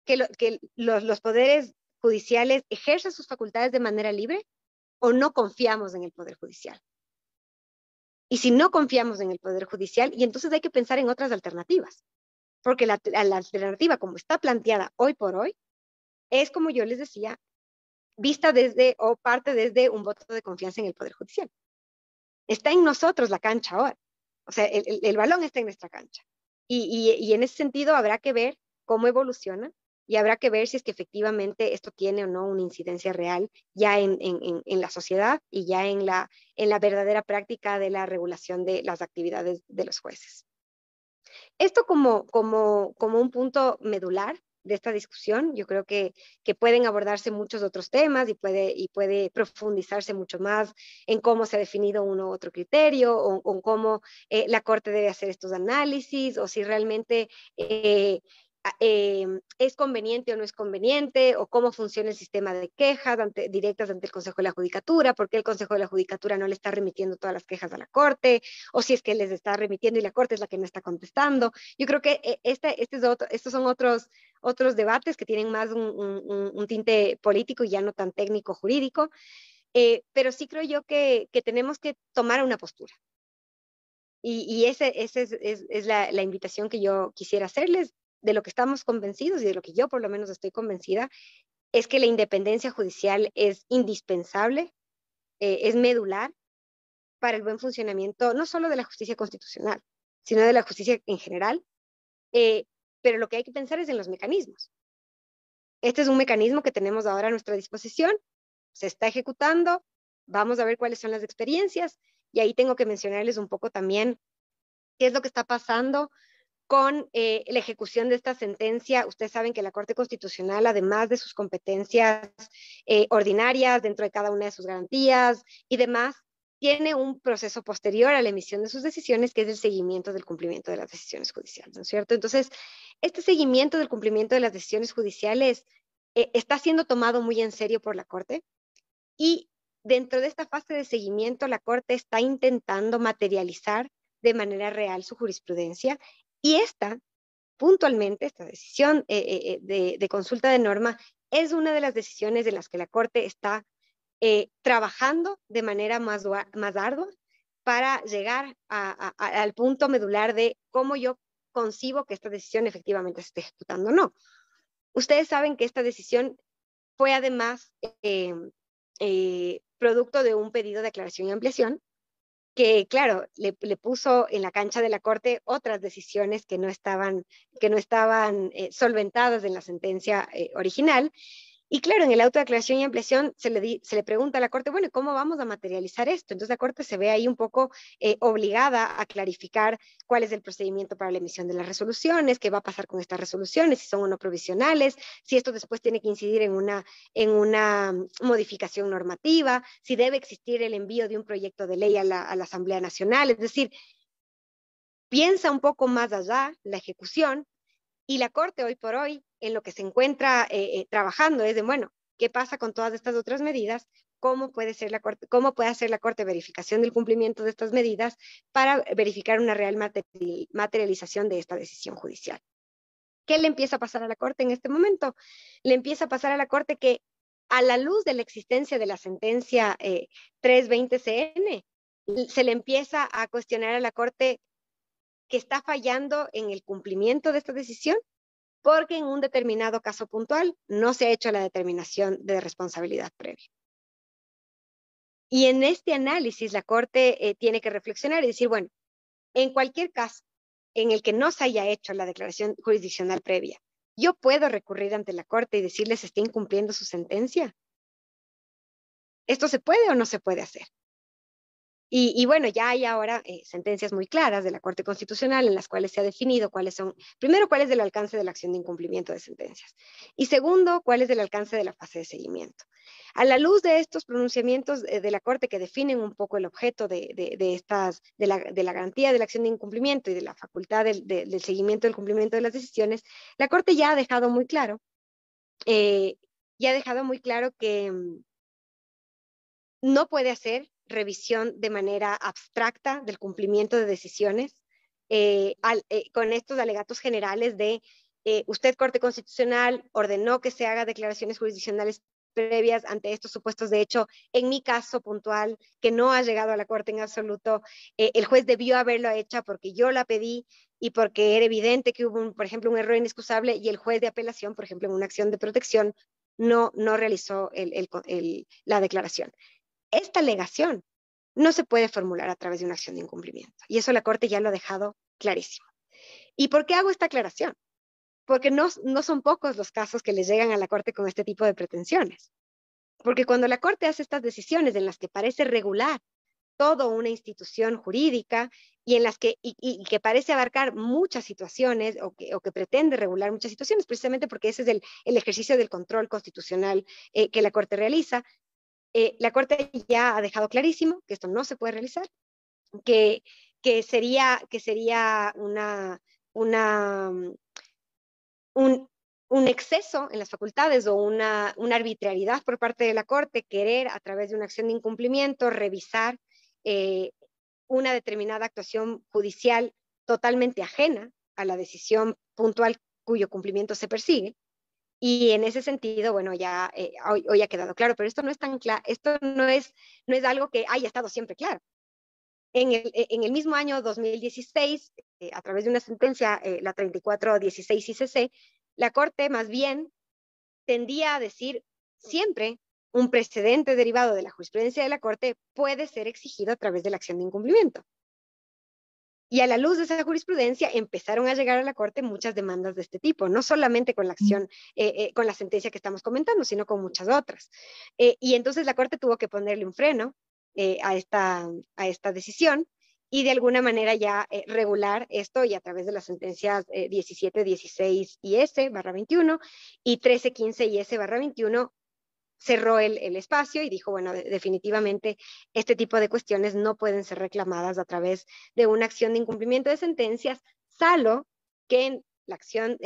que los poderes judiciales ejerzan sus facultades de manera libre o no confiamos en el Poder Judicial? Y si no confiamos en el Poder Judicial, y entonces hay que pensar en otras alternativas. Porque la alternativa, como está planteada hoy por hoy, es, como yo les decía, vista desde o parte desde un voto de confianza en el Poder Judicial. Está en nosotros la cancha ahora. O sea, el balón está en nuestra cancha. Y en ese sentido habrá que ver cómo evoluciona y habrá que ver si es que efectivamente esto tiene o no una incidencia real ya en la sociedad y ya en la verdadera práctica de la regulación de las actividades de los jueces. Esto como un punto medular de esta discusión, yo creo que pueden abordarse muchos otros temas y puede profundizarse mucho más en cómo se ha definido uno u otro criterio o cómo la Corte debe hacer estos análisis o si realmente es conveniente o no es conveniente, o cómo funciona el sistema de quejas directas ante el Consejo de la Judicatura, por qué el Consejo de la Judicatura no le está remitiendo todas las quejas a la Corte, o si es que les está remitiendo y la Corte es la que no está contestando. Yo creo que estos son otros debates que tienen más un tinte político y ya no tan técnico jurídico, pero sí creo yo que tenemos que tomar una postura. Y esa es la invitación que yo quisiera hacerles. De lo que estamos convencidos y de lo que yo por lo menos estoy convencida, es que la independencia judicial es indispensable, es medular para el buen funcionamiento, no solo de la justicia constitucional, sino de la justicia en general. Eh, pero lo que hay que pensar es en los mecanismos. Este es un mecanismo que tenemos ahora a nuestra disposición, se está ejecutando, vamos a ver cuáles son las experiencias, y ahí tengo que mencionarles un poco también qué es lo que está pasando con la ejecución de esta sentencia. Ustedes saben que la Corte Constitucional, además de sus competencias ordinarias dentro de cada una de sus garantías y demás, tiene un proceso posterior a la emisión de sus decisiones, que es el seguimiento del cumplimiento de las decisiones judiciales, ¿no es cierto? Entonces, este seguimiento del cumplimiento de las decisiones judiciales está siendo tomado muy en serio por la Corte, y dentro de esta fase de seguimiento, la Corte está intentando materializar de manera real su jurisprudencia, y puntualmente, esta decisión de consulta de norma es una de las decisiones en las que la Corte está trabajando de manera más ardua para llegar al punto medular de cómo yo concibo que esta decisión efectivamente se esté ejecutando o no. Ustedes saben que esta decisión fue además producto de un pedido de aclaración y ampliación que, claro, le puso en la cancha de la Corte otras decisiones que no estaban solventadas en la sentencia original. Y claro, en el auto de aclaración y ampliación se le pregunta a la Corte, bueno, ¿cómo vamos a materializar esto? Entonces la Corte se ve ahí un poco obligada a clarificar cuál es el procedimiento para la emisión de las resoluciones, qué va a pasar con estas resoluciones, si son o no provisionales, si esto después tiene que incidir en una modificación normativa, si debe existir el envío de un proyecto de ley a la Asamblea Nacional. Es decir, piensa un poco más allá la ejecución, y la Corte hoy por hoy en lo que se encuentra trabajando es de, bueno, ¿qué pasa con todas estas otras medidas? ¿Cómo puede hacer la Corte verificación del cumplimiento de estas medidas para verificar una real materialización de esta decisión judicial? ¿Qué le empieza a pasar a la Corte en este momento? Le empieza a pasar a la Corte que, a la luz de la existencia de la sentencia 320-CN, se le empieza a cuestionar a la Corte que está fallando en el cumplimiento de esta decisión, porque en un determinado caso puntual no se ha hecho la determinación de responsabilidad previa. Y en este análisis la Corte tiene que reflexionar y decir, bueno, en cualquier caso en el que no se haya hecho la declaración jurisdiccional previa, ¿yo puedo recurrir ante la Corte y decirles si está incumpliendo su sentencia? ¿Esto se puede o no se puede hacer? Y bueno, ya hay ahora sentencias muy claras de la Corte Constitucional en las cuales se ha definido primero, cuál es el alcance de la acción de incumplimiento de sentencias, y segundo, cuál es el alcance de la fase de seguimiento. A la luz de estos pronunciamientos de la Corte que definen un poco el objeto de la garantía de la acción de incumplimiento y de la facultad del seguimiento del cumplimiento de las decisiones, la Corte ya ha dejado muy claro, que no puede hacer revisión de manera abstracta del cumplimiento de decisiones con estos alegatos generales de usted, Corte Constitucional, ordenó que se haga declaraciones jurisdiccionales previas ante estos supuestos de hecho. En mi caso puntual, que no ha llegado a la Corte en absoluto, el juez debió haberlo hecho porque yo la pedí y porque era evidente que hubo, por ejemplo, un error inexcusable, y el juez de apelación, por ejemplo, en una acción de protección, no realizó la declaración. Esta alegación no se puede formular a través de una acción de incumplimiento, y eso la Corte ya lo ha dejado clarísimo. ¿Y por qué hago esta aclaración? Porque no son pocos los casos que les llegan a la Corte con este tipo de pretensiones. Porque cuando la Corte hace estas decisiones en las que parece regular toda una institución jurídica y en las que parece abarcar muchas situaciones o que pretende regular muchas situaciones, precisamente porque ese es el ejercicio del control constitucional que la Corte realiza, la Corte ya ha dejado clarísimo que esto no se puede realizar, que sería un exceso en las facultades o una arbitrariedad por parte de la Corte querer, a través de una acción de incumplimiento, revisar una determinada actuación judicial totalmente ajena a la decisión puntual cuyo cumplimiento se persigue. Y en ese sentido, bueno, ya hoy ha quedado claro, pero esto no es tan claro, esto no es algo que haya estado siempre claro. En el mismo año 2016, a través de una sentencia, la 3416 ICC, la Corte más bien tendía a decir siempre un precedente derivado de la jurisprudencia de la Corte puede ser exigido a través de la acción de incumplimiento. Y a la luz de esa jurisprudencia empezaron a llegar a la Corte muchas demandas de este tipo, no solamente con la acción, con la sentencia que estamos comentando, sino con muchas otras. Y entonces la Corte tuvo que ponerle un freno a esta decisión y de alguna manera ya regular esto y a través de las sentencias 1716 IS/21 y 1315 IS/21 cerró el espacio y dijo, bueno, definitivamente este tipo de cuestiones no pueden ser reclamadas a través de una acción de incumplimiento de sentencias, salvo que en la acción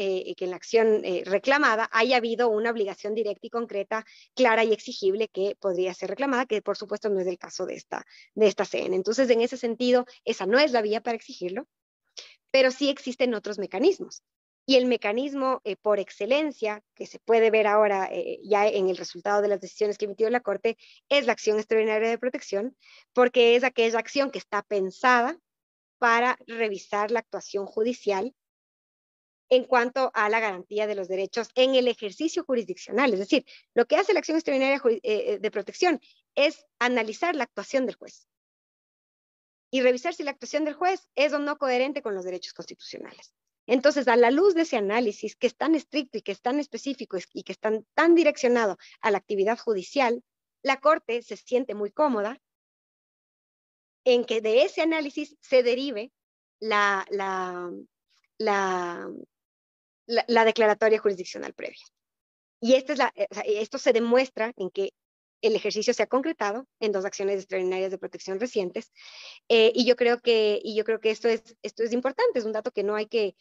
reclamada haya habido una obligación directa y concreta, clara y exigible que podría ser reclamada, que por supuesto no es el caso de esta CN. Entonces, en ese sentido, esa no es la vía para exigirlo, pero sí existen otros mecanismos. Y el mecanismo por excelencia, que se puede ver ahora ya en el resultado de las decisiones que emitió la Corte, es la acción extraordinaria de protección, porque es aquella acción que está pensada para revisar la actuación judicial en cuanto a la garantía de los derechos en el ejercicio jurisdiccional. Es decir, lo que hace la acción extraordinaria de protección es analizar la actuación del juez y revisar si la actuación del juez es o no coherente con los derechos constitucionales. Entonces, a la luz de ese análisis que es tan estricto y que es tan específico y que es tan direccionado a la actividad judicial, la Corte se siente muy cómoda en que de ese análisis se derive la, la, la, la declaratoria jurisdiccional previa. Y esto se demuestra en que el ejercicio se ha concretado en dos acciones extraordinarias de protección recientes. Y yo creo que esto es importante, es un dato que no hay que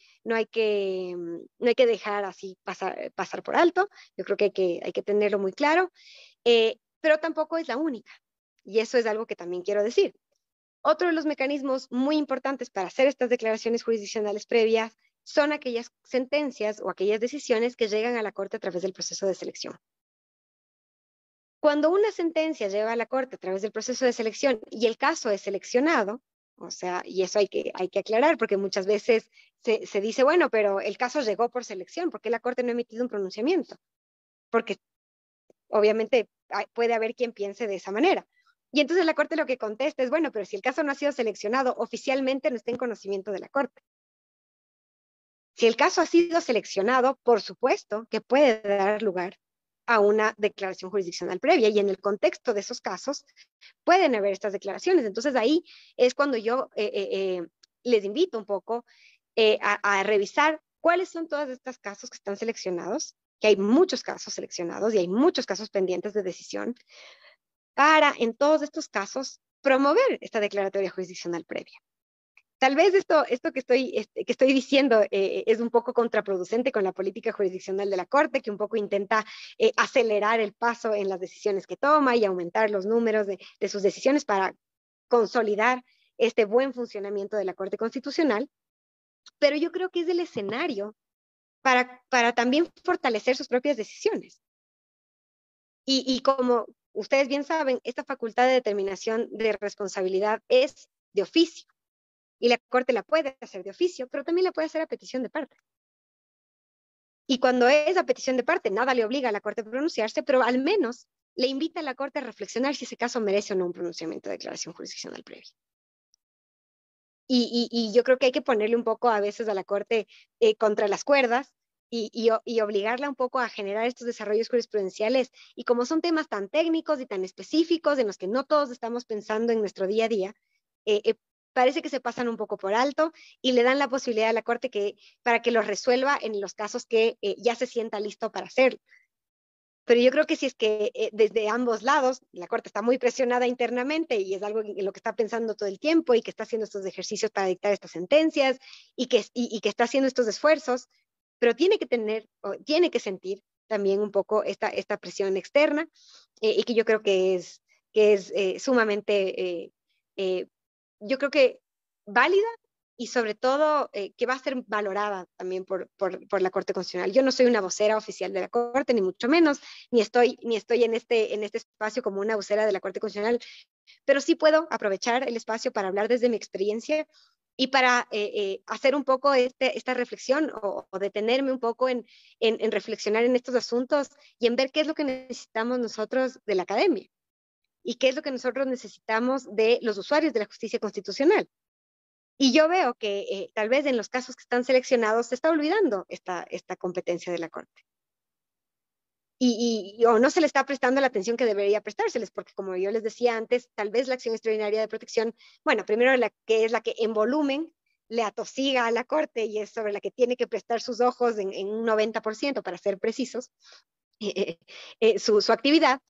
dejar así pasar por alto. Yo creo que hay que tenerlo muy claro, pero tampoco es la única. Y eso es algo que también quiero decir. Otro de los mecanismos muy importantes para hacer estas declaraciones jurisdiccionales previas son aquellas sentencias o aquellas decisiones que llegan a la Corte a través del proceso de selección. Cuando una sentencia lleva a la Corte a través del proceso de selección y el caso es seleccionado, o sea, y eso hay que aclarar porque muchas veces se dice, bueno, pero el caso llegó por selección, ¿por qué la Corte no ha emitido un pronunciamiento? Porque obviamente puede haber quien piense de esa manera. Y entonces la Corte lo que contesta es, bueno, pero si el caso no ha sido seleccionado, oficialmente no está en conocimiento de la Corte. Si el caso ha sido seleccionado, por supuesto que puede dar lugar a una declaración jurisdiccional previa y en el contexto de esos casos pueden haber estas declaraciones. Entonces ahí es cuando yo les invito un poco a revisar cuáles son todos estos casos que están seleccionados, que hay muchos casos seleccionados y hay muchos casos pendientes de decisión, para en todos estos casos promover esta declaratoria jurisdiccional previa. Tal vez esto que estoy diciendo es un poco contraproducente con la política jurisdiccional de la Corte, que un poco intenta acelerar el paso en las decisiones que toma y aumentar los números de sus decisiones para consolidar este buen funcionamiento de la Corte Constitucional, pero yo creo que es el escenario para también fortalecer sus propias decisiones. Y como ustedes bien saben, esta facultad de determinación de responsabilidad es de oficio. Y la Corte la puede hacer de oficio, pero también la puede hacer a petición de parte. Y cuando es a petición de parte, nada le obliga a la Corte a pronunciarse, pero al menos le invita a la Corte a reflexionar si ese caso merece o no un pronunciamiento de declaración jurisdiccional previa. Y yo creo que hay que ponerle un poco a veces a la Corte contra las cuerdas y obligarla un poco a generar estos desarrollos jurisprudenciales. Y como son temas tan técnicos y tan específicos en los que no todos estamos pensando en nuestro día a día, parece que se pasan un poco por alto y le dan la posibilidad a la Corte para que lo resuelva en los casos que ya se sienta listo para hacerlo. Pero yo creo que si es que desde ambos lados la Corte está muy presionada internamente y es algo en lo que está pensando todo el tiempo y que está haciendo estos ejercicios para dictar estas sentencias y que está haciendo estos esfuerzos, pero tiene que sentir también un poco esta presión externa y que yo creo que es sumamente yo creo que válida y sobre todo que va a ser valorada también por la Corte Constitucional. Yo no soy una vocera oficial de la Corte, ni mucho menos, ni estoy en este espacio como una vocera de la Corte Constitucional, pero sí puedo aprovechar el espacio para hablar desde mi experiencia y para hacer un poco esta reflexión o detenerme un poco en reflexionar en estos asuntos y en ver qué es lo que necesitamos nosotros de la academia y qué es lo que nosotros necesitamos de los usuarios de la justicia constitucional. Y yo veo que tal vez en los casos que están seleccionados se está olvidando esta competencia de la Corte. O no se le está prestando la atención que debería prestárseles, porque como yo les decía antes, tal vez la acción extraordinaria de protección, bueno, primero es la que en volumen le atosiga a la Corte y es sobre la que tiene que prestar sus ojos en un 90%, para ser precisos, su actividad.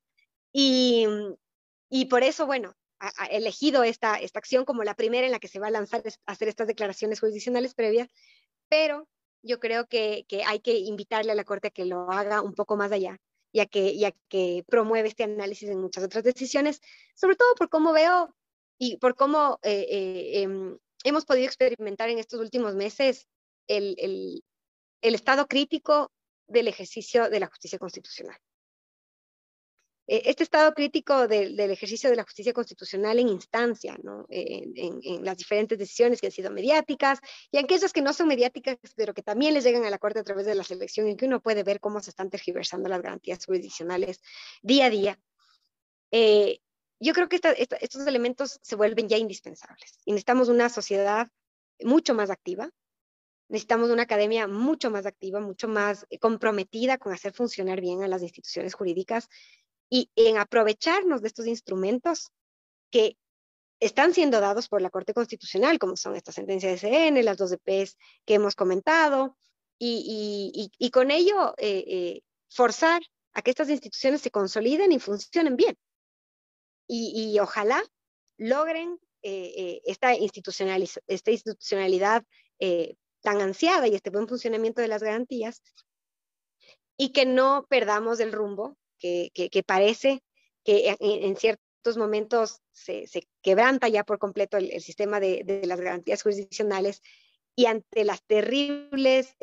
Y por eso, bueno, ha elegido esta acción como la primera en la que se va a lanzar a hacer estas declaraciones jurisdiccionales previas, pero yo creo que hay que invitarle a la Corte a que lo haga un poco más allá y a que promueve este análisis en muchas otras decisiones, sobre todo por cómo veo y por cómo hemos podido experimentar en estos últimos meses el estado crítico del ejercicio de la justicia constitucional. Este estado crítico del ejercicio de la justicia constitucional en instancia, ¿no? En las diferentes decisiones que han sido mediáticas y aquellas que no son mediáticas, pero que también les llegan a la Corte a través de la selección, en que uno puede ver cómo se están tergiversando las garantías jurisdiccionales día a día. Yo creo que estos elementos se vuelven ya indispensables y necesitamos una sociedad mucho más activa. Necesitamos una academia mucho más activa, mucho más comprometida con hacer funcionar bien a las instituciones jurídicas y en aprovecharnos de estos instrumentos que están siendo dados por la Corte Constitucional, como son esta sentencia de SN, las 2 EPs que hemos comentado, y con ello forzar a que estas instituciones se consoliden y funcionen bien. Y ojalá logren esta institucionalidad tan ansiada y este buen funcionamiento de las garantías, y que no perdamos el rumbo que parece que en ciertos momentos se quebranta ya por completo el sistema de las garantías jurisdiccionales, y ante las terribles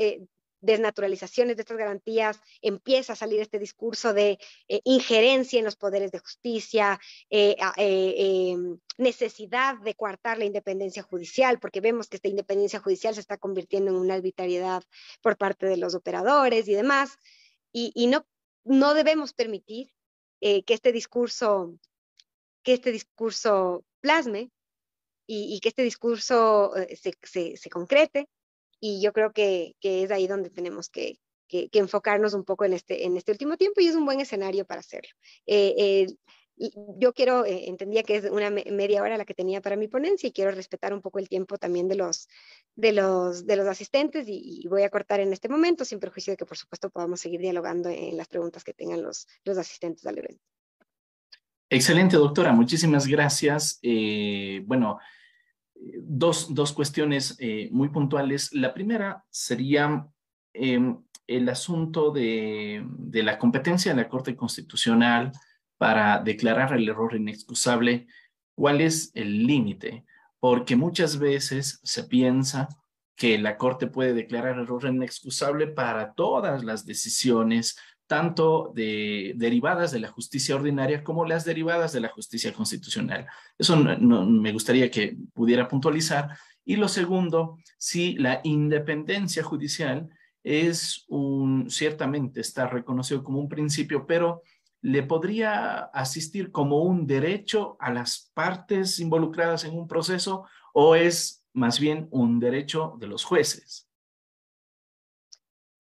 desnaturalizaciones de estas garantías empieza a salir este discurso de injerencia en los poderes de justicia, necesidad de coartar la independencia judicial, porque vemos que esta independencia judicial se está convirtiendo en una arbitrariedad por parte de los operadores y demás, y no debemos permitir que este discurso plasme y que este discurso se concrete, y yo creo que es ahí donde tenemos que enfocarnos un poco en este último tiempo, y es un buen escenario para hacerlo. Yo entendía que es una media hora la que tenía para mi ponencia, y quiero respetar un poco el tiempo también de los asistentes, y voy a cortar en este momento, sin perjuicio de que por supuesto podamos seguir dialogando en las preguntas que tengan los asistentes al evento. Excelente, doctora. Muchísimas gracias. Bueno, dos cuestiones muy puntuales. La primera sería el asunto de la competencia de la Corte Constitucional para declarar el error inexcusable. ¿Cuál es el límite? Porque muchas veces se piensa que la Corte puede declarar error inexcusable para todas las decisiones, tanto derivadas de la justicia ordinaria como las derivadas de la justicia constitucional. Eso me gustaría que pudiera puntualizar. Y lo segundo, si la independencia judicial ciertamente está reconocido como un principio, pero le podría asistir como un derecho a las partes involucradas en un proceso, o es más bien un derecho de los jueces.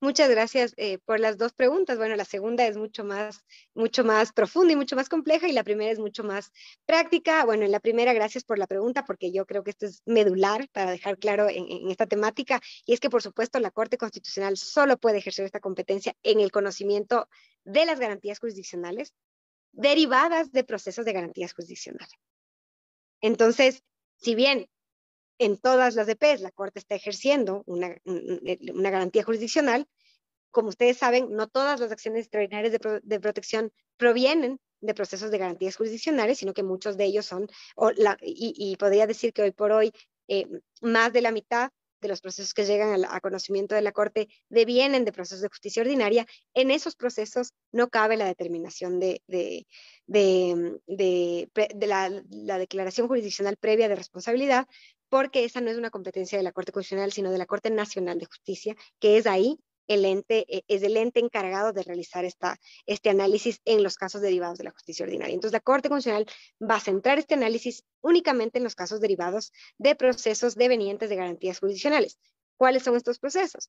Muchas gracias por las dos preguntas. Bueno, la segunda es mucho más profunda y mucho más compleja, y la primera es mucho más práctica. Bueno, en la primera, gracias por la pregunta, porque yo creo que esto es medular para dejar claro en esta temática, y es que por supuesto la Corte Constitucional solo puede ejercer esta competencia en el conocimiento de las garantías jurisdiccionales derivadas de procesos de garantías jurisdiccionales. Entonces, si bien en todas las EPs la Corte está ejerciendo una garantía jurisdiccional, como ustedes saben, no todas las acciones extraordinarias de protección provienen de procesos de garantías jurisdiccionales, sino que muchos de ellos son, y podría decir que hoy por hoy más de la mitad de los procesos que llegan a conocimiento de la Corte devienen de procesos de justicia ordinaria. En esos procesos no cabe la determinación de la declaración jurisdiccional previa de responsabilidad, porque esa no es una competencia de la Corte Constitucional, sino de la Corte Nacional de Justicia, que es ahí es el ente encargado de realizar este análisis en los casos derivados de la justicia ordinaria. Entonces, la Corte Constitucional va a centrar este análisis únicamente en los casos derivados de procesos devenientes de garantías jurisdiccionales. ¿Cuáles son estos procesos?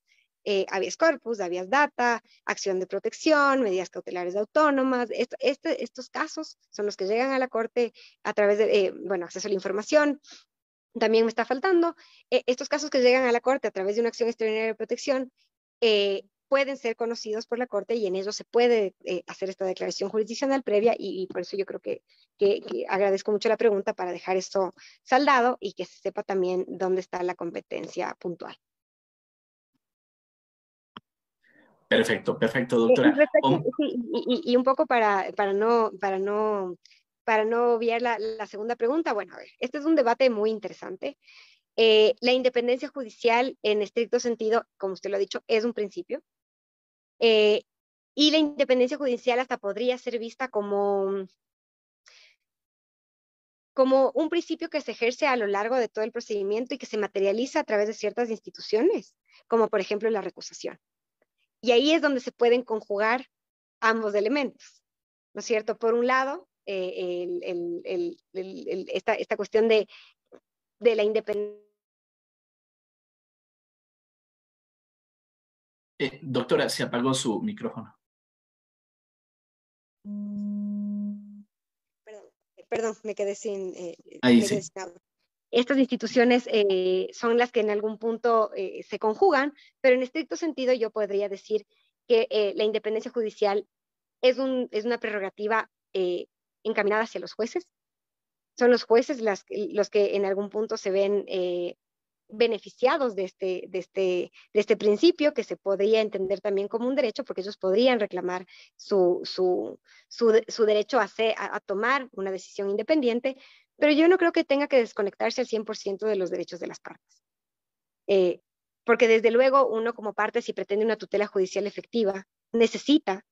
Habeas corpus, habeas data, acción de protección, medidas cautelares autónomas. Estos casos son los que llegan a la Corte a través de, acceso a la información. También me está faltando, estos casos que llegan a la Corte a través de una acción extraordinaria de protección pueden ser conocidos por la Corte y en ellos se puede hacer esta declaración jurisdiccional previa y por eso yo creo que agradezco mucho la pregunta para dejar esto saldado y que se sepa también dónde está la competencia puntual. Perfecto, perfecto, doctora. Y un poco para no obviar la segunda pregunta, bueno, a ver, este es un debate muy interesante. La independencia judicial, en estricto sentido, como usted lo ha dicho, es un principio. Y la independencia judicial hasta podría ser vista como un principio que se ejerce a lo largo de todo el procedimiento y que se materializa a través de ciertas instituciones, como por ejemplo la recusación. Y ahí es donde se pueden conjugar ambos elementos, ¿no es cierto? Por un lado, esta cuestión de la independencia. Doctora, se apagó su micrófono. Perdón, me quedé sin... Ahí sí. Estas instituciones son las que en algún punto se conjugan, pero en estricto sentido yo podría decir que la independencia judicial es una prerrogativa encaminada hacia los jueces. Son los jueces los que en algún punto se ven beneficiados de este principio, que se podría entender también como un derecho, porque ellos podrían reclamar su derecho a tomar una decisión independiente, pero yo no creo que tenga que desconectarse al 100% de los derechos de las partes. Porque desde luego uno como parte, si pretende una tutela judicial efectiva, necesita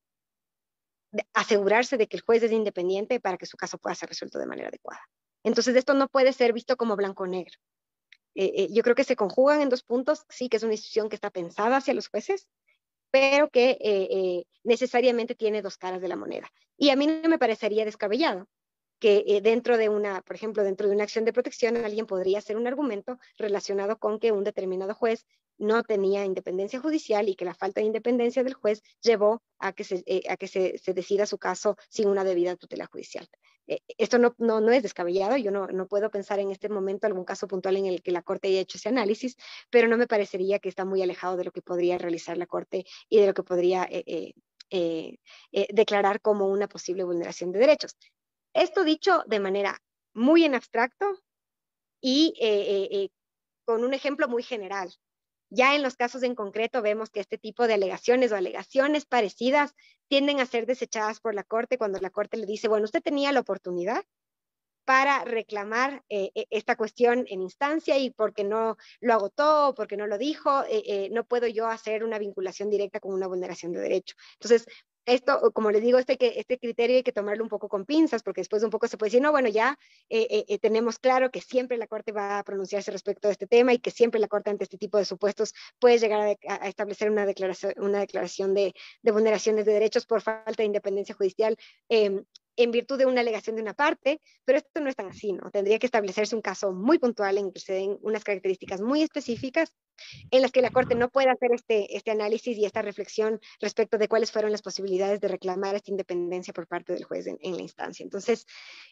asegurarse de que el juez es independiente para que su caso pueda ser resuelto de manera adecuada. Entonces esto no puede ser visto como blanco o negro. Yo creo que se conjugan en dos puntos, sí, que es una institución que está pensada hacia los jueces, pero que necesariamente tiene dos caras de la moneda. Y a mí no me parecería descabellado que por ejemplo, dentro de una acción de protección, alguien podría hacer un argumento relacionado con que un determinado juez no tenía independencia judicial y que la falta de independencia del juez llevó a que se decida su caso sin una debida tutela judicial. Esto no es descabellado, yo no puedo pensar en este momento algún caso puntual en el que la Corte haya hecho ese análisis, pero no me parecería que está muy alejado de lo que podría realizar la Corte y de lo que podría declarar como una posible vulneración de derechos. Esto dicho de manera muy en abstracto y con un ejemplo muy general. Ya en los casos en concreto vemos que este tipo de alegaciones o alegaciones parecidas tienden a ser desechadas por la Corte cuando la Corte le dice, bueno, usted tenía la oportunidad para reclamar esta cuestión en instancia y porque no lo agotó, porque no lo dijo, no puedo yo hacer una vinculación directa con una vulneración de derecho. Entonces, esto, como les digo, este criterio hay que tomarlo un poco con pinzas, porque después un poco se puede decir, no, bueno, ya tenemos claro que siempre la Corte va a pronunciarse respecto a este tema y que siempre la Corte ante este tipo de supuestos puede llegar a establecer una declaración de vulneraciones de derechos por falta de independencia judicial en virtud de una alegación de una parte, pero esto no es tan así, ¿no? Tendría que establecerse un caso muy puntual en que se den unas características muy específicas en las que la Corte no pueda hacer este análisis y esta reflexión respecto de cuáles fueron las posibilidades de reclamar esta independencia por parte del juez en la instancia. Entonces,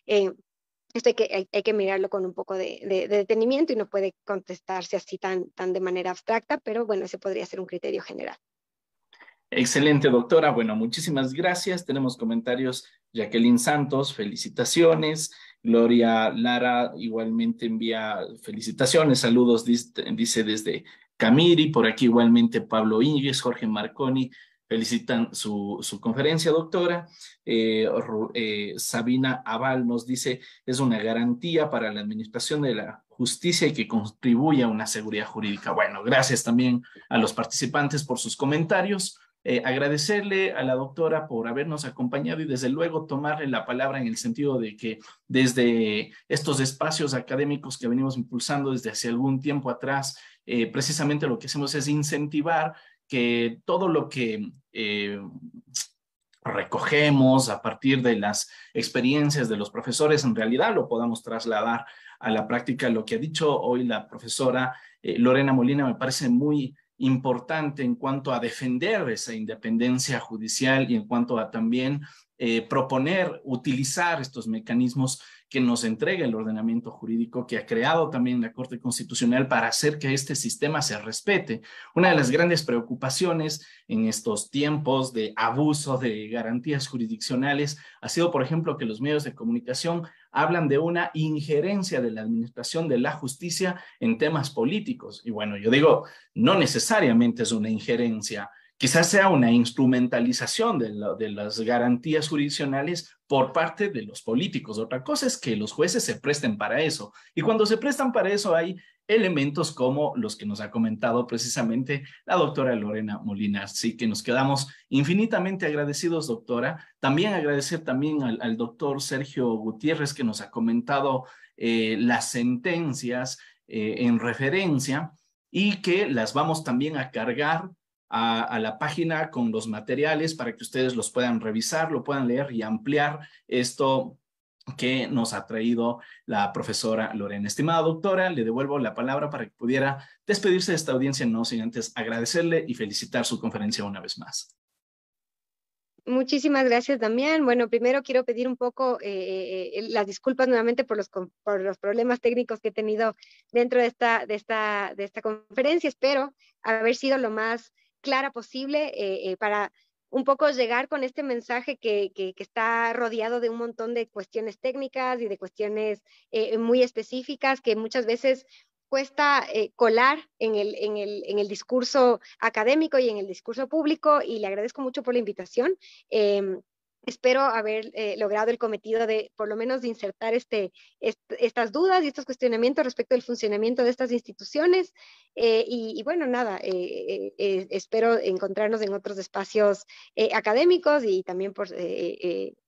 esto hay que mirarlo con un poco de detenimiento y no puede contestarse así tan de manera abstracta, pero bueno, ese podría ser un criterio general. Excelente, doctora. Bueno, muchísimas gracias. Tenemos comentarios. Jacqueline Santos, felicitaciones. Gloria Lara igualmente envía felicitaciones, saludos, dice desde Camiri. Por aquí igualmente Pablo Íñiguez, Jorge Marconi, felicitan su conferencia, doctora. Sabina Aval nos dice, es una garantía para la administración de la justicia y que contribuye a una seguridad jurídica. Bueno, gracias también a los participantes por sus comentarios. Agradecerle a la doctora por habernos acompañado y desde luego tomarle la palabra en el sentido de que desde estos espacios académicos que venimos impulsando desde hace algún tiempo atrás, precisamente lo que hacemos es incentivar que todo lo que recogemos a partir de las experiencias de los profesores en realidad lo podamos trasladar a la práctica. Lo que ha dicho hoy la profesora Lorena Molina me parece muy importante en cuanto a defender esa independencia judicial y en cuanto a también proponer, utilizar estos mecanismos que nos entrega el ordenamiento jurídico que ha creado también la Corte Constitucional para hacer que este sistema se respete. Una de las grandes preocupaciones en estos tiempos de abuso de garantías jurisdiccionales ha sido, por ejemplo, que los medios de comunicación hablan de una injerencia de la administración de la justicia en temas políticos. Y bueno, yo digo, no necesariamente es una injerencia, quizás sea una instrumentalización de las garantías jurisdiccionales por parte de los políticos. Otra cosa es que los jueces se presten para eso. Y cuando se prestan para eso hay elementos como los que nos ha comentado precisamente la doctora Lorena Molina. Así que nos quedamos infinitamente agradecidos, doctora. También agradecer también al doctor Sergio Gutiérrez que nos ha comentado las sentencias en referencia y que las vamos también a cargar a la página con los materiales para que ustedes los puedan revisar, lo puedan leer y ampliar esto que nos ha traído la profesora Lorena. Estimada doctora, le devuelvo la palabra para que pudiera despedirse de esta audiencia, no sin antes agradecerle y felicitar su conferencia una vez más. Muchísimas gracias, Damián. Bueno, primero quiero pedir un poco las disculpas nuevamente por los problemas técnicos que he tenido dentro de esta conferencia. Espero haber sido lo más clara posible para un poco llegar con este mensaje que está rodeado de un montón de cuestiones técnicas y de cuestiones muy específicas que muchas veces cuesta colar en el discurso académico y en el discurso público, y le agradezco mucho por la invitación. Espero haber logrado el cometido de, por lo menos, de insertar estas dudas y estos cuestionamientos respecto al funcionamiento de estas instituciones. Y bueno, nada, espero encontrarnos en otros espacios académicos y también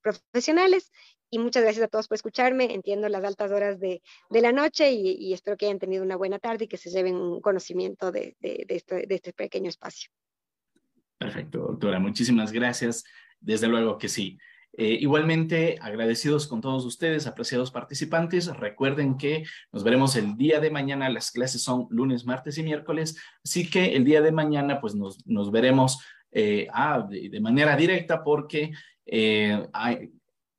profesionales. Y muchas gracias a todos por escucharme. Entiendo las altas horas de la noche y espero que hayan tenido una buena tarde y que se lleven un conocimiento de este pequeño espacio. Perfecto, doctora. Muchísimas gracias. Desde luego que sí. Igualmente, agradecidos con todos ustedes, apreciados participantes. Recuerden que nos veremos el día de mañana. Las clases son lunes, martes y miércoles. Así que el día de mañana, pues nos veremos de manera directa porque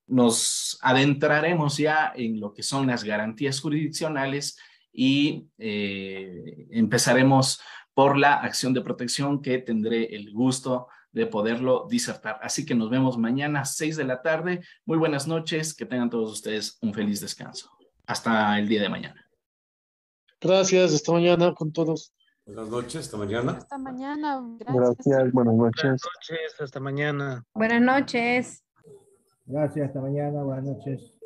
nos adentraremos ya en lo que son las garantías jurisdiccionales y empezaremos por la acción de protección que tendré el gusto de poderlo disertar. Así que nos vemos mañana a 6 de la tarde. Muy buenas noches, que tengan todos ustedes un feliz descanso. Hasta el día de mañana. Gracias, hasta mañana con todos. Buenas noches, hasta mañana. Hasta mañana, gracias. Gracias, buenas noches. Buenas noches, hasta mañana. Buenas noches. Gracias, hasta mañana, buenas noches.